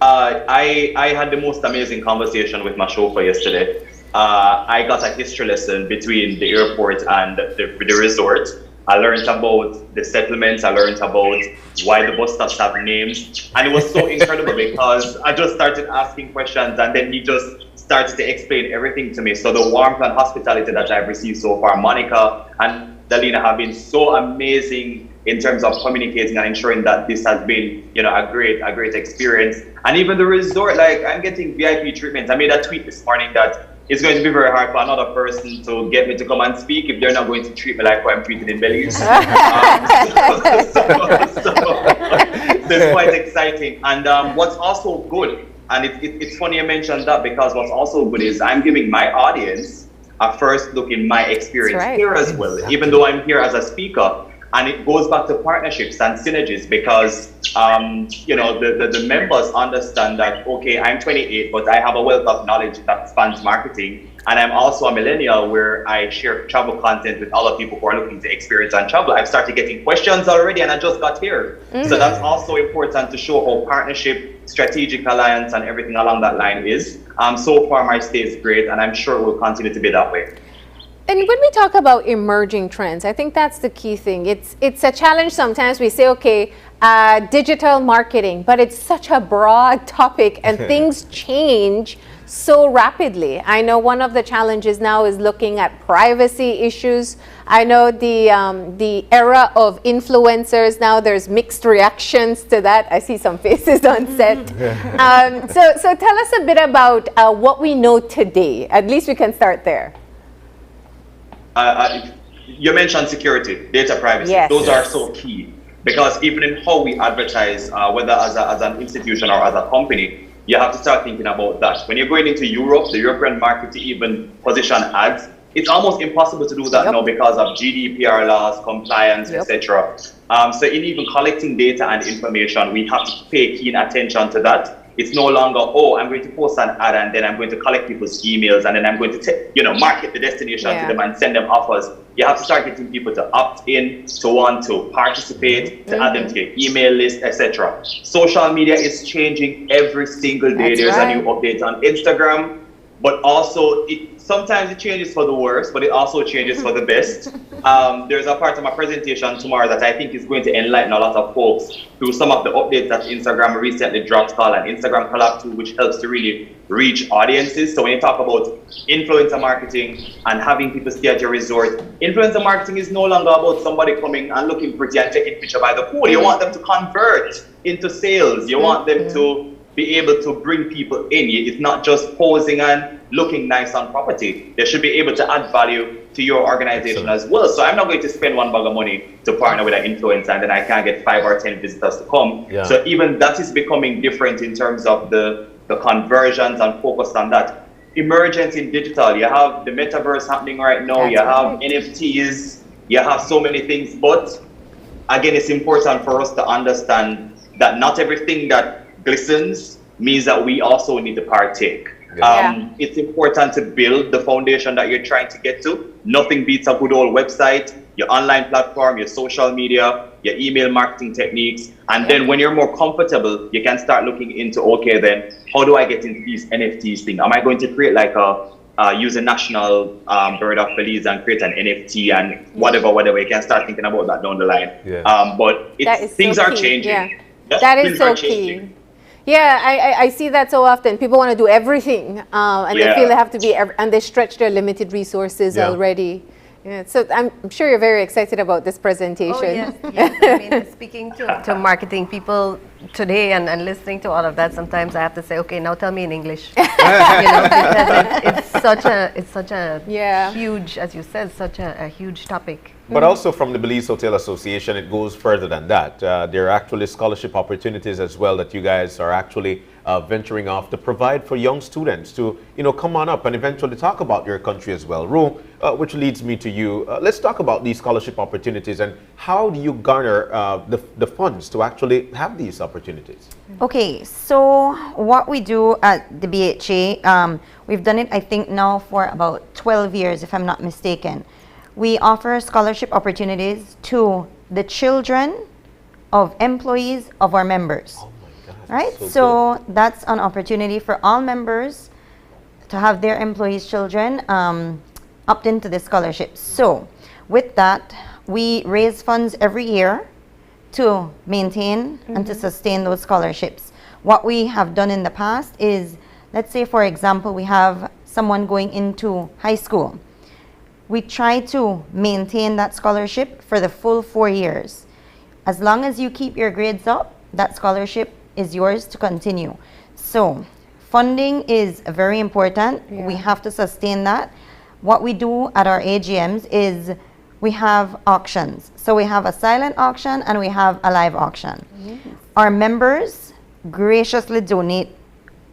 Speaker 17: I had the most amazing conversation with my chauffeur yesterday. I got a history lesson between the airport and the resort. I learned about the settlements. I learned about why the bus stops have names. And it was so incredible because I just started asking questions, and then he just started to explain everything to me. So the warmth and hospitality that I've received so far, Monica and Dalina have been so amazing in terms of communicating and ensuring that this has been, you know, a great experience. And even the resort, like, I'm getting VIP treatment. I made a tweet this morning that it's going to be very hard for another person to get me to come and speak if they're not going to treat me like I'm treated in Belize. So it's quite exciting. And what's also good, and it's funny you mentioned that, because what's also good is I'm giving my audience a first look in my experience here as well, even though I'm here as a speaker. And it goes back to partnerships and synergies, because you know, the members understand that, okay, I'm 28, but I have a wealth of knowledge that spans marketing, and I'm also a millennial where I share travel content with other people who are looking to experience and travel. I've started getting questions already, and I just got here. So that's also important to show how partnership, strategic alliance, and everything along that line is. So far, my stay is great, and I'm sure it will continue to be that way.
Speaker 2: And when we talk about emerging trends, I think that's the key thing. It's a challenge sometimes. We say, okay, digital marketing, but it's such a broad topic and things change so rapidly. I know one of the challenges now is looking at privacy issues. I know the era of influencers, now there's mixed reactions to that. I see some faces on set. So tell us a bit about what we know today. At least we can start there.
Speaker 17: You mentioned security, data privacy. Those are so key, because even in how we advertise, whether as an institution or as a company, you have to start thinking about that. When you're going into Europe, the European market, to even position ads, it's almost impossible to do that now because of GDPR laws, compliance, etc. So in even collecting data and information, we have to pay keen attention to that. It's no longer, oh, I'm going to post an ad and then I'm going to collect people's emails and then I'm going to market the destination to them and send them offers. You have to start getting people to opt in, to want to participate, to add them to your email list, etc. Social media is changing every single day. There's a new update on Instagram, but also sometimes it changes for the worst, but it also changes for the best. There's a part of my presentation tomorrow that I think is going to enlighten a lot of folks through some of the updates that Instagram recently dropped, called an Instagram collab tool, which helps to really reach audiences. So when you talk about influencer marketing and having people stay at your resort, influencer marketing is no longer about somebody coming and looking pretty and taking a picture by the pool. You want them to convert into sales. You want them to be able to bring people in. It's not just posing and looking nice on property. They should be able to add value to your organization as well. So I'm not going to spend one bag of money to partner with an influencer and then I can't get 5 or 10 visitors to come.
Speaker 3: Yeah.
Speaker 17: So even that is becoming different in terms of the conversions and focus on that. Emergence in digital, you have the metaverse happening right now, you have NFTs, you have so many things, but again, it's important for us to understand that not everything that glistens means that we also need to partake. It's important to build the foundation that you're trying to get to. Nothing beats a good old website, your online platform, your social media, your email marketing techniques. And then when you're more comfortable, you can start looking into, okay, then how do I get into these NFTs thing? Am I going to create like use a national bird of Belize and create an NFT and whatever. You can start thinking about that down the line. But things are changing.
Speaker 2: That is so key. Yeah, I see that so often. People want to do everything, and they feel they have to be, and they stretch their limited resources already. Yeah, so I'm sure you're very excited about this presentation.
Speaker 16: Oh, yes. I mean, speaking to marketing people today and listening to all of that, sometimes I have to say, okay, now tell me in English. Because it's such a huge, as you said, such a huge topic.
Speaker 3: But also from the Belize Hotel Association, it goes further than that. There are actually scholarship opportunities as well that you guys are actually venturing off to provide for young students to, come on up and eventually talk about your country as well. Ro, which leads me to you. Let's talk about these scholarship opportunities and how do you garner the funds to actually have these opportunities?
Speaker 18: Okay, so what we do at the BHA, we've done it, I think, now for about 12 years, if I'm not mistaken. We offer scholarship opportunities to the children of employees of our members. Oh my God, right? So that's an opportunity for all members to have their employees' children opt into the scholarship. So with that, we raise funds every year to maintain and to sustain those scholarships. What we have done in the past is, let's say, for example, we have someone going into high school. We try to maintain that scholarship for the full 4 years. As long as you keep your grades up, that scholarship is yours to continue. So funding is very important. We have to sustain that. What we do at our AGMs is we have auctions. So we have a silent auction and we have a live auction. Our members graciously donate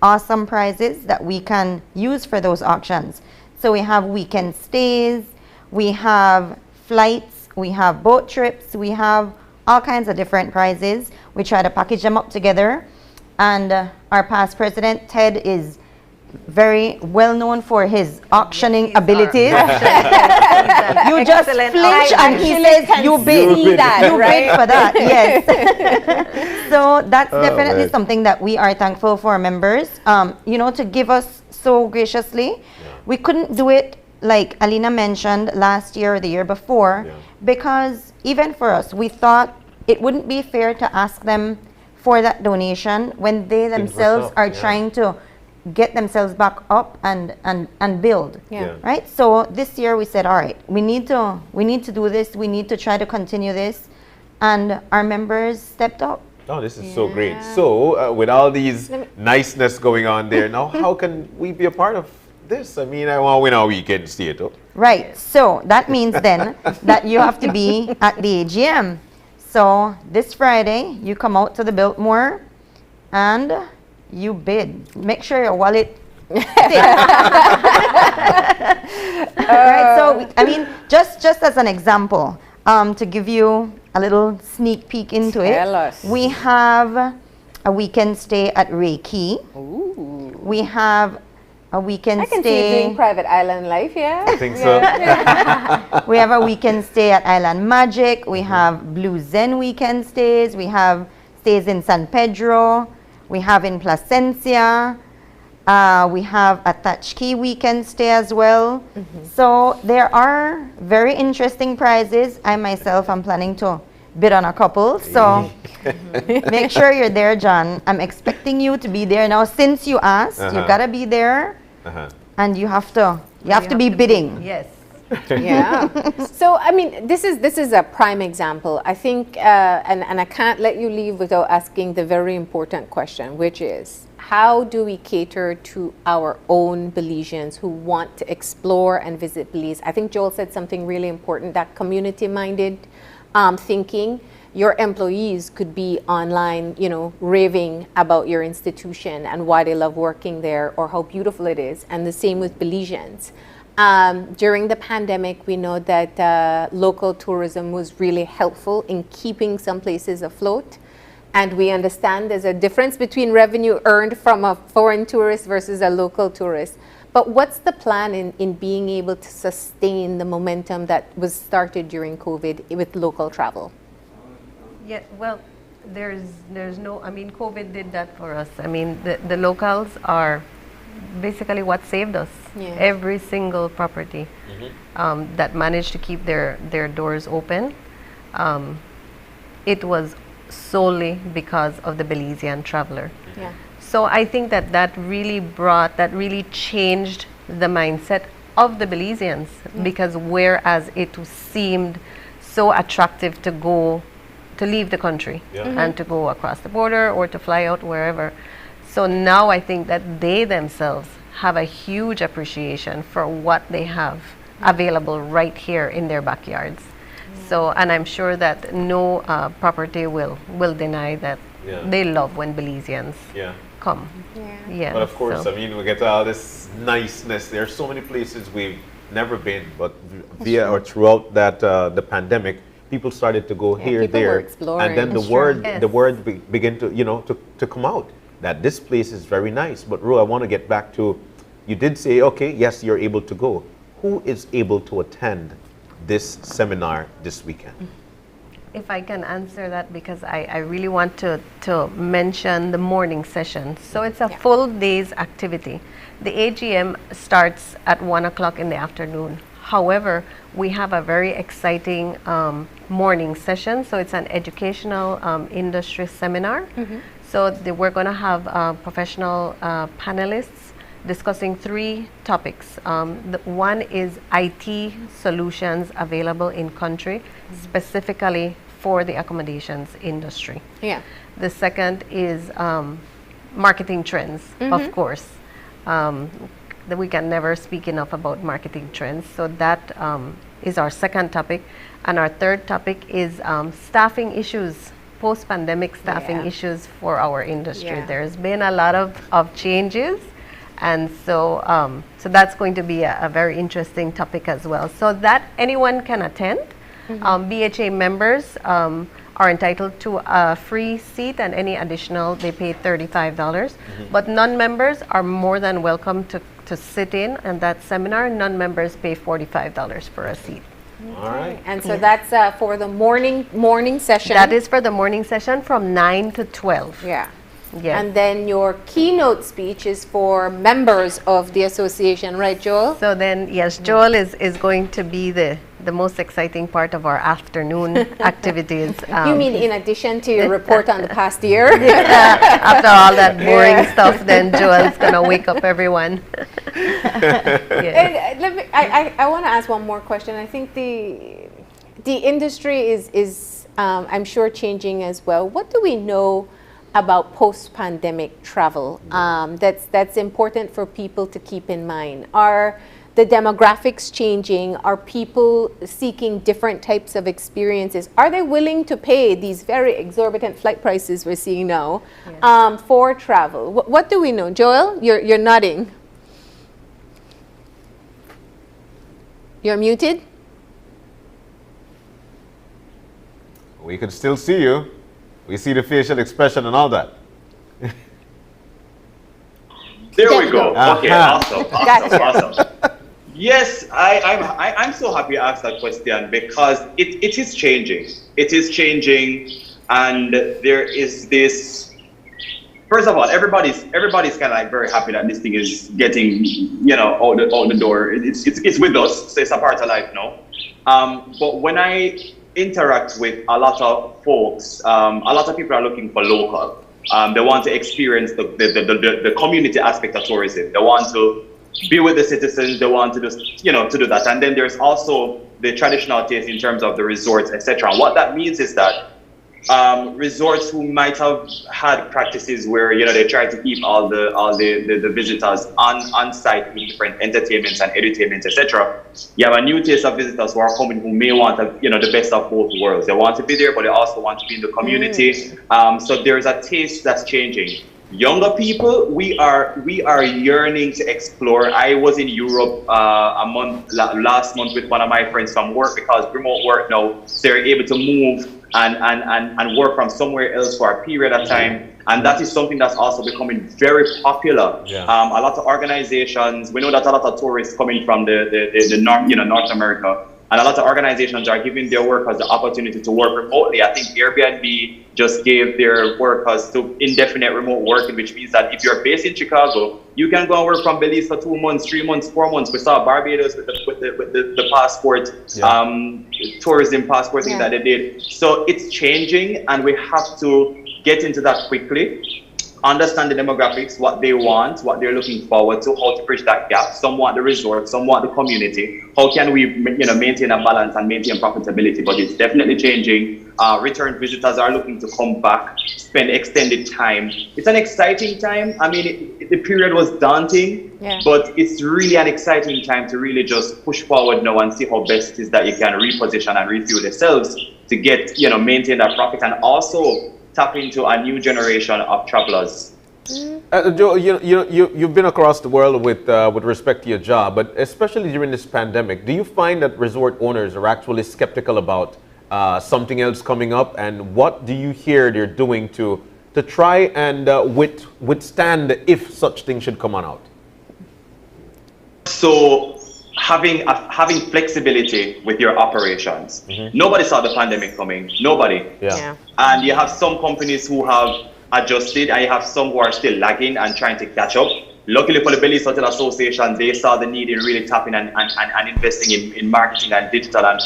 Speaker 18: awesome prizes that we can use for those auctions. So we have weekend stays, we have flights, we have boat trips, we have all kinds of different prizes. We try to package them up together. And our past president, Ted, is very well known for his auctioning abilities. You just flinch and he says, you bid. You bid for that, yes. So that's definitely something that we are thankful for members, to give us so graciously. We couldn't do it, like Alina mentioned, last year or the year before, because even for us, we thought it wouldn't be fair to ask them for that donation when they themselves are trying to get themselves back up and build. Right? So this year we said, all right, we need to do this, we need to try to continue this, and our members stepped up.
Speaker 3: Oh, this is so great. So with all these niceness going on there, now how can we be a part of this? I mean, I want to win our weekend stay too.
Speaker 18: Right. So that means then that you have to be at the AGM. So this Friday, you come out to the Biltmore and you bid. Make sure your wallet right. So I mean, just as an example, to give you a little sneak peek into it, we have a weekend stay at Reiki. We have a weekend stay.
Speaker 2: I can see you doing private island life,
Speaker 3: I think so.
Speaker 18: We have a weekend stay at Island Magic. We have Blue Zen weekend stays. We have stays in San Pedro. We have in Placencia. We have a Tachki weekend stay as well. So there are very interesting prizes. I myself am planning to bid on a couple. So make sure you're there, John. I'm expecting you to be there now. Since you asked, you gotta be there, and you have to be bidding.
Speaker 16: Yes.
Speaker 2: Yeah. So I mean, this is a prime example. I think, and I can't let you leave without asking the very important question, which is, how do we cater to our own Belizeans who want to explore and visit Belize? I think Joel said something really important, that community-minded thinking. Your employees could be online, raving about your institution and why they love working there or how beautiful it is. And the same with Belizeans. During the pandemic, we know that local tourism was really helpful in keeping some places afloat. And we understand there's a difference between revenue earned from a foreign tourist versus a local tourist. But what's the plan in being able to sustain the momentum that was started during COVID with local travel?
Speaker 16: Yeah, well, there's no, COVID did that for us. The locals are basically what saved us.
Speaker 2: Yeah.
Speaker 16: Every single property that managed to keep their doors open, it was solely because of the Belizean traveler.
Speaker 2: Yeah.
Speaker 16: So I think that really changed the mindset of the Belizeans, because whereas it seemed so attractive to leave the country and to go across the border or to fly out wherever. So now I think that they themselves have a huge appreciation for what they have available right here in their backyards. So, and I'm sure that no property will deny that they love when Belizeans come. Yeah.
Speaker 3: But of course, we get all this niceness. There are so many places we've never been, but via or throughout that the pandemic, people started to go here, there, and then the word began to to come out that this place is very nice. But Ro, I want to get back to, you did say, okay, yes, you're able to go. Who is able to attend this seminar this weekend?
Speaker 16: If I can answer that, because I really want to mention the morning session. So it's a full day's activity. The AGM starts at 1 o'clock in the afternoon. However, we have a very exciting morning session. So it's an educational industry seminar. So we're going to have professional panelists discussing 3 topics. One is IT solutions available in country, specifically for the accommodations industry.
Speaker 2: Yeah.
Speaker 16: The second is marketing trends, of course. That we can never speak enough about marketing trends. So that is our second topic. And our third topic is staffing issues, post-pandemic staffing issues for our industry. There's been a lot of changes. And so that's going to be a very interesting topic as well. So that anyone can attend. BHA members are entitled to a free seat, and any additional, they pay $35. But non-members are more than welcome to sit in that seminar. Non-members pay $45 for a seat.
Speaker 3: All right.
Speaker 2: And so that's for the morning session.
Speaker 16: That is for the morning session from 9 to 12.
Speaker 2: Yeah.
Speaker 16: Yes.
Speaker 2: And then your keynote speech is for members of the association, right, Joel?
Speaker 16: So then, yes, Joel is going to be the most exciting part of our afternoon activities.
Speaker 2: You mean in addition to your report on the past year?
Speaker 16: After all that boring stuff, then Joel's going to wake up everyone.
Speaker 2: I want to ask one more question. I think the industry is I'm sure changing as well. What do we know about post-pandemic travel that's important for people to keep in mind? Are the demographics changing? Are people seeking different types of experiences? Are they willing to pay these very exorbitant flight prices we're seeing now for travel? What do we know? Joel, you're nodding. You're muted?
Speaker 3: We can still see you. We see the facial expression and all that.
Speaker 17: There we go. Okay, awesome.
Speaker 2: Gotcha.
Speaker 17: Yes, I'm so happy you asked that question, because it is changing. It is changing, and there is this. First of all, everybody's kind of like very happy that this thing is getting out the door. It's with us, so it's a part of life now. But when I interact with a lot of folks, a lot of people are looking for local. They want to experience the community aspect of tourism. They want to be with the citizens. They want to just to do that. And then there's also the traditional taste in terms of the resorts, etc. And what that means is that resorts who might have had practices where they try to keep all the visitors on site with different entertainments and edutainments, etc. You have a new taste of visitors who are coming who may want the best of both worlds. They want to be there, but they also want to be in the community. So there's a taste that's changing. Younger people, we are yearning to explore. I was in Europe last month with one of my friends from work, because remote work now, so they're able to move and work from somewhere else for a period of time. And that is something that's also becoming very popular.
Speaker 3: Yeah.
Speaker 17: A lot of organizations, we know that a lot of tourists coming from the North, North America, and a lot of organizations are giving their workers the opportunity to work remotely. I think Airbnb just gave their workers to indefinite remote working, which means that if you're based in Chicago, you can go and work from Belize for 2 months, 3 months, 4 months. We saw Barbados with the passport, tourism passport thing that they did. So it's changing, and we have to get into that quickly. Understand the demographics, what they want, what they're looking forward to, how to bridge that gap. Some want the resort, some want the community. How can we, maintain a balance and maintain profitability? But it's definitely changing. Return visitors are looking to come back, spend extended time. It's an exciting time. I mean, the period was daunting, but it's really an exciting time to really just push forward now and see how best it is that you can reposition and refuel yourselves to get, maintain that profit, and also tap into a new generation of travelers.
Speaker 3: Joe, you've been across the world with respect to your job, but especially during this pandemic, do you find that resort owners are actually skeptical about something else coming up? And what do you hear they're doing to try and withstand if such things should come on out?
Speaker 17: So having flexibility with your operations. Nobody saw the pandemic coming. Nobody. And you have some companies who have adjusted, and you have some who are still lagging and trying to catch up. Luckily for the Belize Hotel Association, they saw the need in really tapping and investing in marketing and digital, and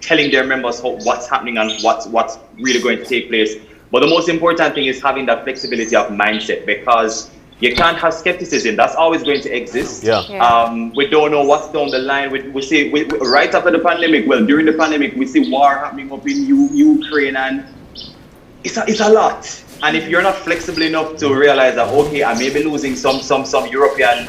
Speaker 17: telling their members what's happening and what's really going to take place. But the most important thing is having that flexibility of mindset, because you can't have skepticism. That's always going to exist. We don't know what's down the line. We see right after the pandemic, during the pandemic, we see war happening up in Ukraine, and it's a lot. And if you're not flexible enough to realize that, okay, I may be losing some European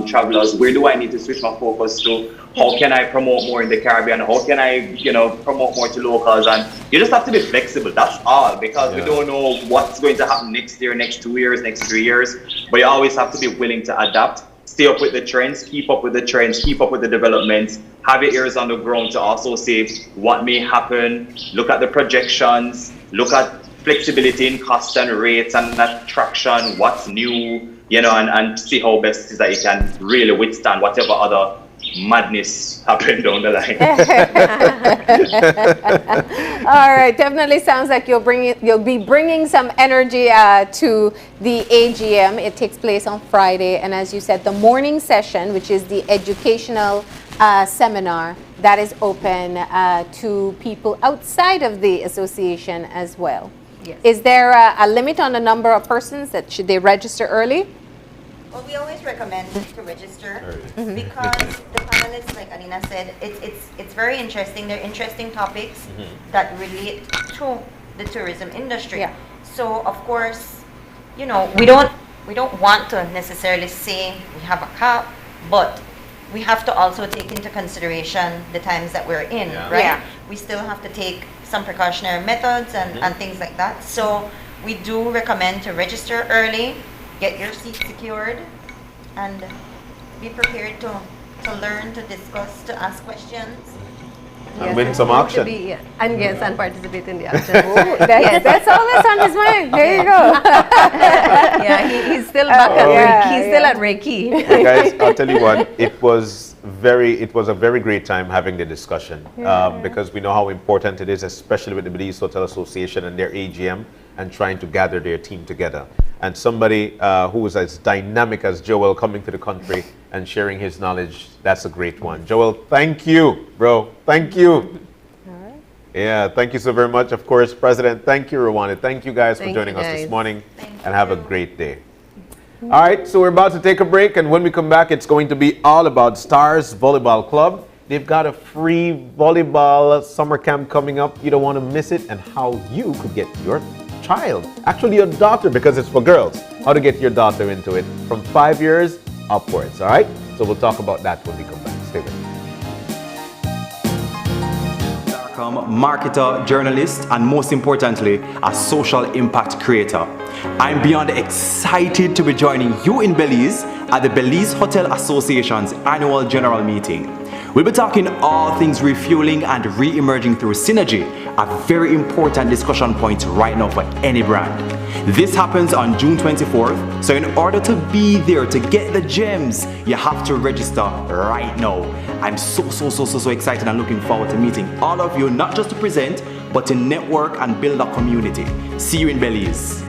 Speaker 17: travelers, where do I need to switch my focus to? How can I promote more in the Caribbean? How can I, promote more to locals? And you just have to be flexible. That's all, because we don't know what's going to happen next year, next 2 years, next 3 years. But you always have to be willing to adapt, stay up with the trends, keep up with the trends, keep up with the developments, have your ears on the ground to also see what may happen, look at the projections, look at flexibility in costs and rates and attraction, what's new, and see how best it is that you can really withstand whatever other madness happen down the line.
Speaker 2: All right, definitely sounds like you'll be bringing some energy to the AGM. It takes place on Friday, and as you said, the morning session, which is the educational seminar, that is open to people outside of the association as well.
Speaker 16: Yes.
Speaker 2: Is there a limit on the number of persons that should they register early?
Speaker 18: Well, we always recommend to register because the panelists, like Alina said, it's very interesting. They're interesting topics that relate to the tourism industry. So of course, we don't want to necessarily say we have a cap, but we have to also take into consideration the times that we're in, right? We still have to take some precautionary methods and things like that. So we do recommend to register early, get your seat secured, and be prepared to learn, to discuss, to ask questions.
Speaker 3: And win some action.
Speaker 16: And participate in the action.
Speaker 2: That's all that's on his mind. There you go.
Speaker 16: He's still back at Reiki. He's still at Reiki.
Speaker 3: Guys, I'll tell you what, it was a very great time having the discussion because we know how important it is, especially with the Belize Hotel Association and their AGM and trying to gather their team together. And somebody who is as dynamic as Joel coming to the country and sharing his knowledge, that's a great one. Joel, thank you, bro. Thank you. All right. Yeah, thank you so very much. Of course, President, thank you, Rwanda. Thank you guys for joining us this morning, and have a great day. All right, so we're about to take a break, and when we come back, it's going to be all about Stars Volleyball Club They've got a free volleyball summer camp coming up. You don't want to miss it, and how you could get your child, actually your daughter, because it's for girls, how to get your daughter into it from 5 years upwards, all right? So we'll talk about that when we come back. Stay with me.
Speaker 19: Marketer, journalist, and most importantly, a social impact creator. I'm beyond excited to be joining you in Belize at the Belize Hotel Association's annual general meeting. We'll be talking all things refueling and re-emerging through synergy, a very important discussion point right now for any brand. This happens on June 24th, so in order to be there to get the gems, you have to register right now. I'm so excited and looking forward to meeting all of you, not just to present, but to network and build a community. See you in Belize.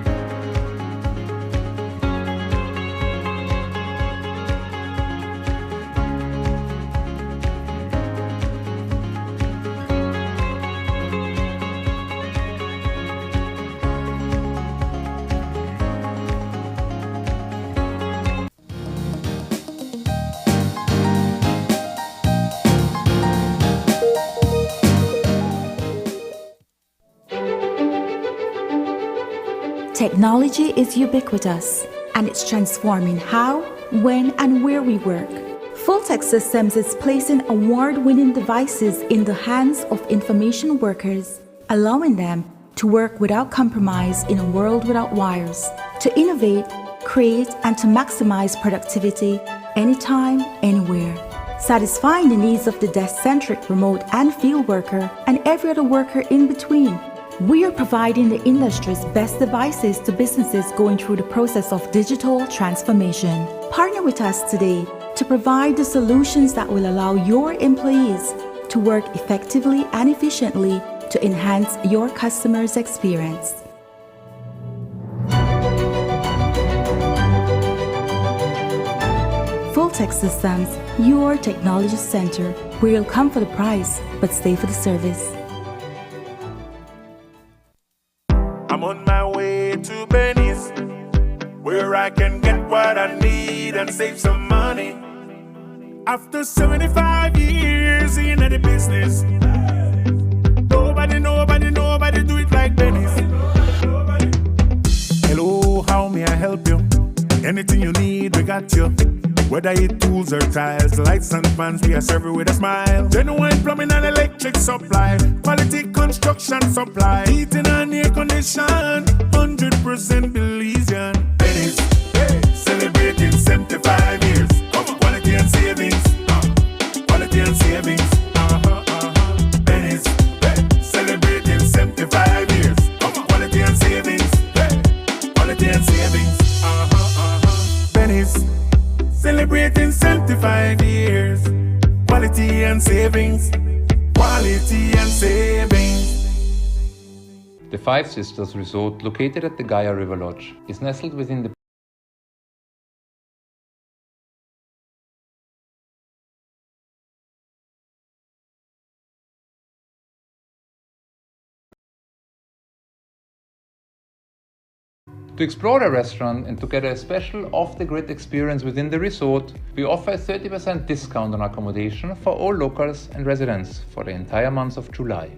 Speaker 20: Technology is ubiquitous, and it's transforming how, when, and where we work. Fulltech Systems is placing award-winning devices in the hands of information workers, allowing them to work without compromise in a world without wires, to innovate, create, and to maximize productivity anytime, anywhere, satisfying the needs of the desk-centric remote and field worker and every other worker in between. We are providing the industry's best devices to businesses going through the process of digital transformation. Partner with us today to provide the solutions that will allow your employees to work effectively and efficiently to enhance your customers' experience. Fulltech Systems, your technology center, where you'll come for the price, but stay for the service.
Speaker 21: I'm on my way to Belize, where I can get what I need and save some money. After 75 years in the business, nobody do it like Belize. Hello, how may I help you? Anything you need, we got you. Whether it tools or tiles, lights and fans, we are serving with a smile. Genuine plumbing and electric supply, quality construction supply, heating and air condition, 100% Belizean. Belize, celebrating 75 years of quality and savings. Quality and savings. Belize, celebrating 75 years of quality and savings. Quality and savings. Belize, celebrating 75 years. Quality and savings. Quality and savings.
Speaker 22: The Five Sisters Resort, located at the Gaia River Lodge, is nestled within the To explore the restaurant and to get a special off-the-grid experience within the resort, we offer a 30% discount on accommodation for all locals and residents for the entire month of July.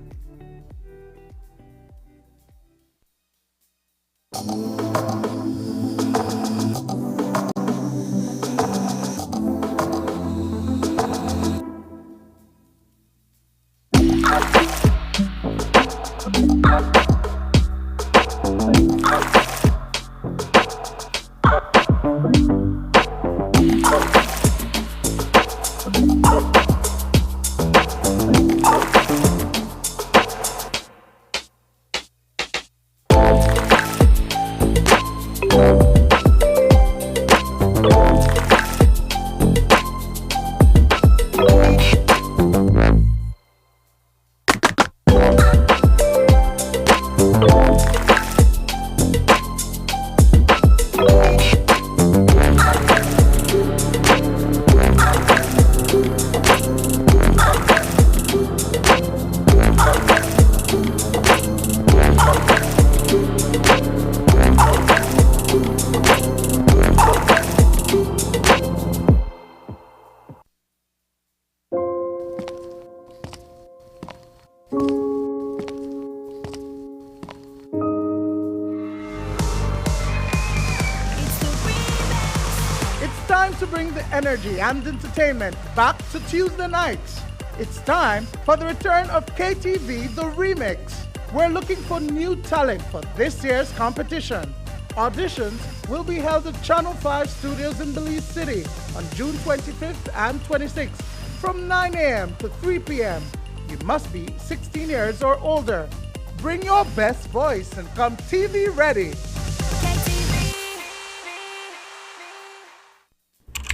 Speaker 10: energy and entertainment back to Tuesday nights. It's time for the return of KTV The Remix. We're looking for new talent for this year's competition. Auditions will be held at Channel 5 Studios in Belize City on June 25th and 26th from 9 a.m. to 3 p.m. You must be 16 years or older. Bring your best voice and come TV ready.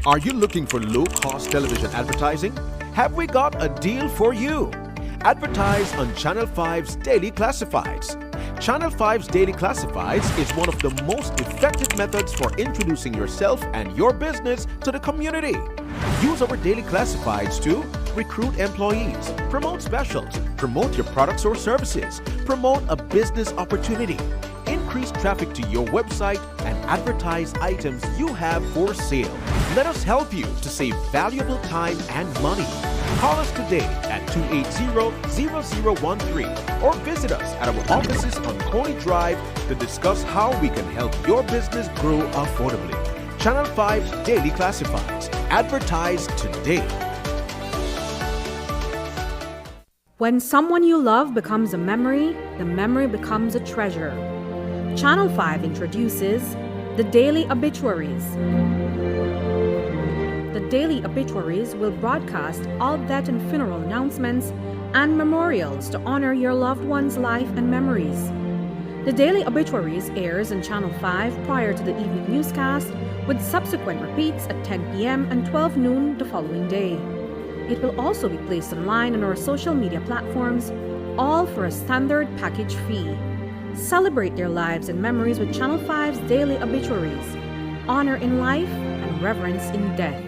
Speaker 7: Are you looking for low-cost television advertising? Have we got a deal for you? Advertise on Channel 5's Daily Classifieds. Channel 5's Daily Classifieds is one of the most effective methods for introducing yourself and your business to the community. Use our Daily Classifieds to recruit employees, promote specials, promote your products or services, promote a business opportunity, increase traffic to your website, and advertise items you have for sale. Let us help you to save valuable time and money. Call us today at 280-0013 or visit us at our offices on Coney Drive to discuss how we can help your business grow affordably. Channel 5 Daily Classifieds. Advertise today.
Speaker 11: When someone you love becomes a memory, the memory becomes a treasure. Channel 5 introduces the Daily Obituaries. The Daily Obituaries will broadcast all death and funeral announcements and memorials to honor your loved one's life and memories. The Daily Obituaries airs on Channel 5 prior to the evening newscast, with subsequent repeats at 10 p.m. and 12 noon the following day. It will also be placed online on our social media platforms, all for a standard package fee. Celebrate their lives and memories with Channel 5's Daily Obituaries. Honor in life and reverence in death.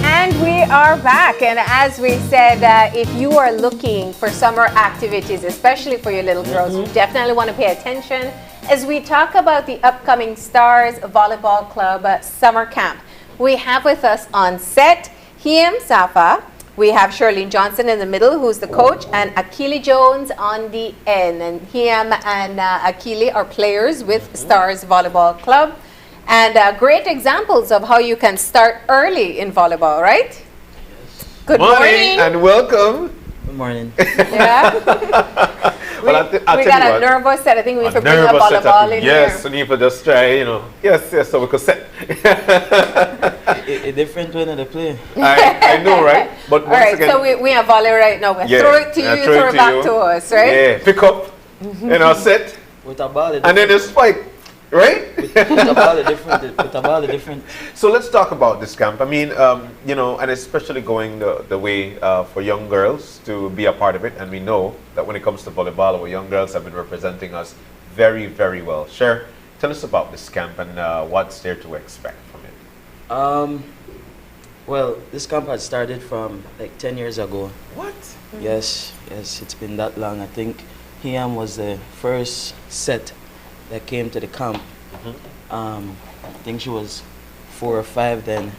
Speaker 2: And we are back. And as we said, if you are looking for summer activities, especially for your little girls, you definitely want to pay attention as we talk about the upcoming Stars Volleyball Club Summer Camp. We have with us on set Hiem Safa. We have Shirlene Johnson in the middle, who's the coach, and Akili Jones on the end. And Hiem and Akili are players with Stars Volleyball Club. And great examples of how you can start early in volleyball, right? Yes. Good morning.
Speaker 3: And welcome.
Speaker 1: Good morning.
Speaker 2: Yeah. we got a nervous set. I think we need to bring a volleyball in here.
Speaker 3: Yes, we need to just try, you know. Yes, so we could set.
Speaker 1: A different way than they play.
Speaker 3: I know, right? But
Speaker 2: all right, again, so we have volley right now. We throw it to you, throw it back to us, right?
Speaker 3: Yeah, pick up, and I'll set.
Speaker 1: With a ball,
Speaker 3: and then a spike. Right?
Speaker 1: With a ball different.
Speaker 3: So let's talk about this camp. I mean, you know, and especially going the way for young girls to be a part of it. And we know that when it comes to volleyball, our young girls have been representing us very, very well. Cher, tell us about this camp and what's there to expect from it.
Speaker 1: Well, this camp had started from like 10 years ago.
Speaker 3: What?
Speaker 1: Yes, it's been that long. I think Hiem was the first set that came to the camp. I think she was 4 or 5 then.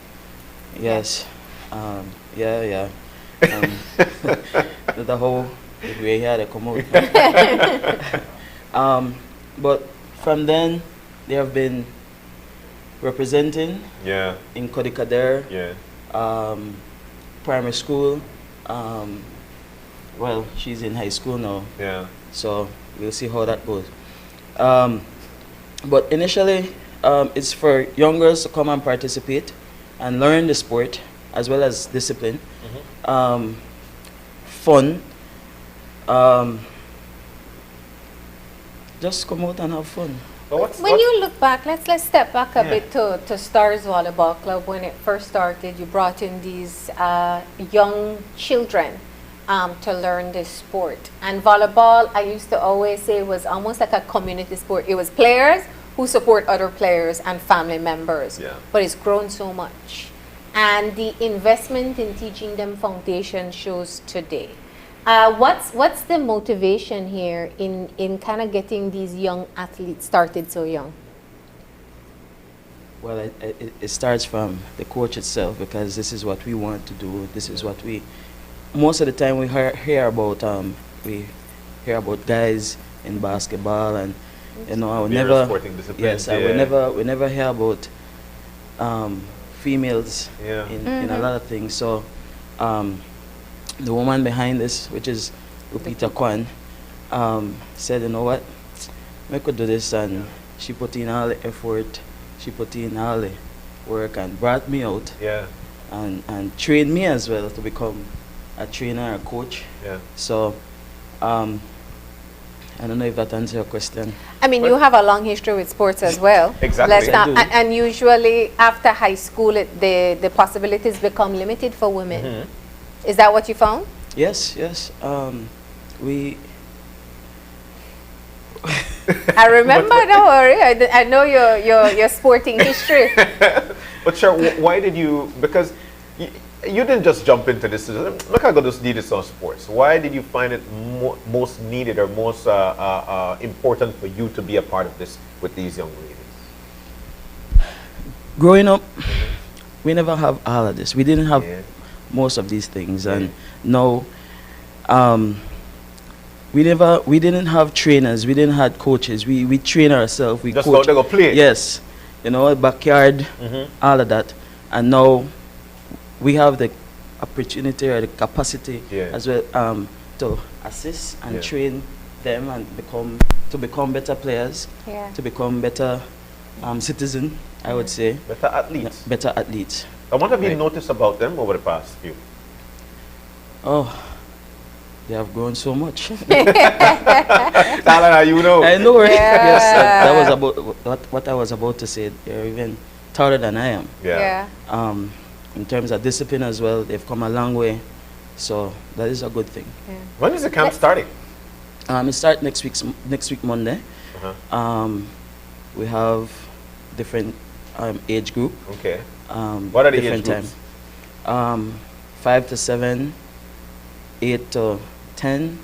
Speaker 1: Yes. The whole way he had to come out. But from then, they have been representing in Kodikader, primary school. Well, she's in high school now. So we'll see how that goes. But initially, it's for young girls to come and participate and learn the sport as well as discipline. Fun. Just come out and have fun.
Speaker 2: When you look back, let's step back a bit to Stars Volleyball Club. When it first started, you brought in these young children to learn this sport. And volleyball, I used to always say, was almost like a community sport. It was players who support other players and family members. But it's grown so much. And the investment in teaching them foundation shows today. What's the motivation here in kind of getting these young athletes started so young?
Speaker 1: Well, it starts from the coach itself, because this is what we want to do. This is what we most of the time we hear about guys in basketball, and you know, I would
Speaker 3: Various
Speaker 1: never.
Speaker 3: sporting disciplines,
Speaker 1: Yes, I would never. We never hear about females in a lot of things. So the woman behind this, which is Lupita Kwan, said, you know what, I could do this, and she put in all the effort, she put in all the work, and brought me out, and trained me as well to become a trainer, a coach. So I don't know if that answers your question.
Speaker 2: I mean, you have a long history with sports as well.
Speaker 1: Exactly.
Speaker 2: Let's not,
Speaker 1: I do.
Speaker 2: and usually after high school, the possibilities become limited for women. Is that what you found?
Speaker 1: Yes, yes.
Speaker 2: I remember, don't worry. I know your sporting history.
Speaker 3: But sure, why did you, because you didn't just jump into this, look, I got to do this on sports. Why did you find it most needed or most important for you to be a part of this with these young ladies?
Speaker 1: Growing up, we never have all of this. We didn't have most of these things, and now we didn't have trainers, we didn't have coaches. We train ourselves. We
Speaker 3: just
Speaker 1: coach.
Speaker 3: go play.
Speaker 1: Yes, you know, backyard, all of that, and now we have the opportunity or the capacity as well to assist and train them and become better players, to become better citizens, I would say.
Speaker 3: Better athletes.
Speaker 1: Better athletes.
Speaker 3: And what have you noticed about them over the past few?
Speaker 1: Oh, they have grown so much.
Speaker 3: Talana, you know.
Speaker 1: I know, right? Yes, that was about what I was about to say. They're even taller than I am. In terms of discipline as well, they've come a long way. So that is a good thing.
Speaker 3: When is the camp starting?
Speaker 1: It starts next week Monday. We have different age group.
Speaker 3: Okay. What are the age
Speaker 1: different
Speaker 3: groups?
Speaker 1: 5 to 7, 8 to 10,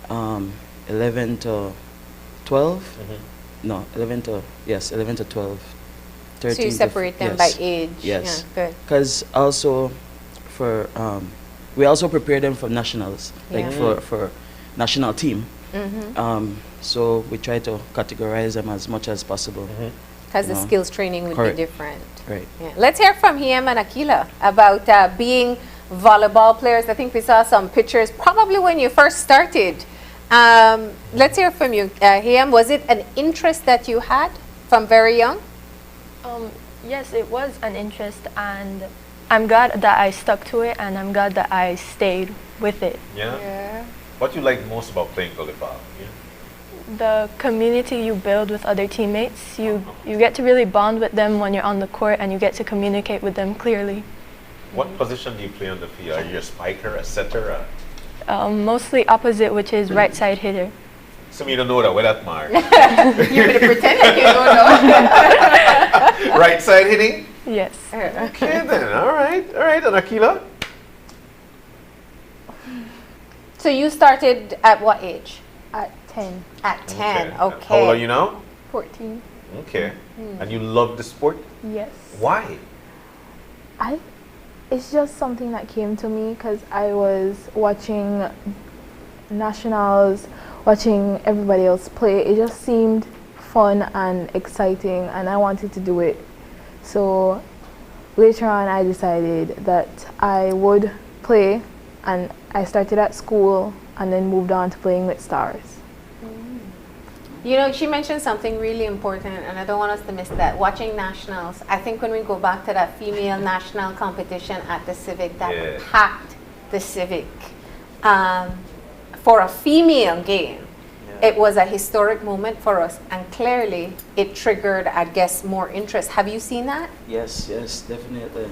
Speaker 1: 11 to 12. No, 11 to 12. 13
Speaker 2: So you separate them by age.
Speaker 1: Yes.
Speaker 2: Yeah, good.
Speaker 1: Because also for we also prepare them for nationals, like for national team. So we try to categorize them as much as possible.
Speaker 2: Because the skills training would be different.
Speaker 1: Right.
Speaker 2: Yeah. Let's hear from him and Akila about being volleyball players. I think we saw some pictures probably when you first started. Let's hear from you, Hiam. Was it an interest that you had from very young?
Speaker 4: Yes, it was an interest, and I'm glad that I stuck to it, and I'm glad that I stayed with it.
Speaker 3: Yeah. What you like most about playing volleyball?
Speaker 4: The community you build with other teammates. You get to really bond with them when you're on the court, and you get to communicate with them clearly.
Speaker 3: What position do you play on the field? Are you a spiker, a setter?
Speaker 4: Mostly opposite, which is right side hitter.
Speaker 3: So you don't know that, well, that Mark.
Speaker 2: You're going to pretend like you don't know.
Speaker 3: Right side hitting?
Speaker 4: Yes.
Speaker 3: Okay then, all right. And Akila?
Speaker 2: So you started at what age?
Speaker 4: At 10.
Speaker 2: At 10, okay.
Speaker 3: How old are you now?
Speaker 4: 14.
Speaker 3: Okay. And you love the sport?
Speaker 4: Yes.
Speaker 3: Why?
Speaker 9: It's just something that came to me because I was watching nationals, watching everybody else play. It just seemed fun and exciting, and I wanted to do it. So later on I decided that I would play, and I started at school and then moved on to playing with stars.
Speaker 2: You know, she mentioned something really important, and I don't want us to miss that. Watching nationals, I think when we go back to that female national competition at the Civic, that packed the Civic. For a female game, it was a historic moment for us, and clearly it triggered, I guess, more interest. Have you seen that?
Speaker 1: Yes, definitely.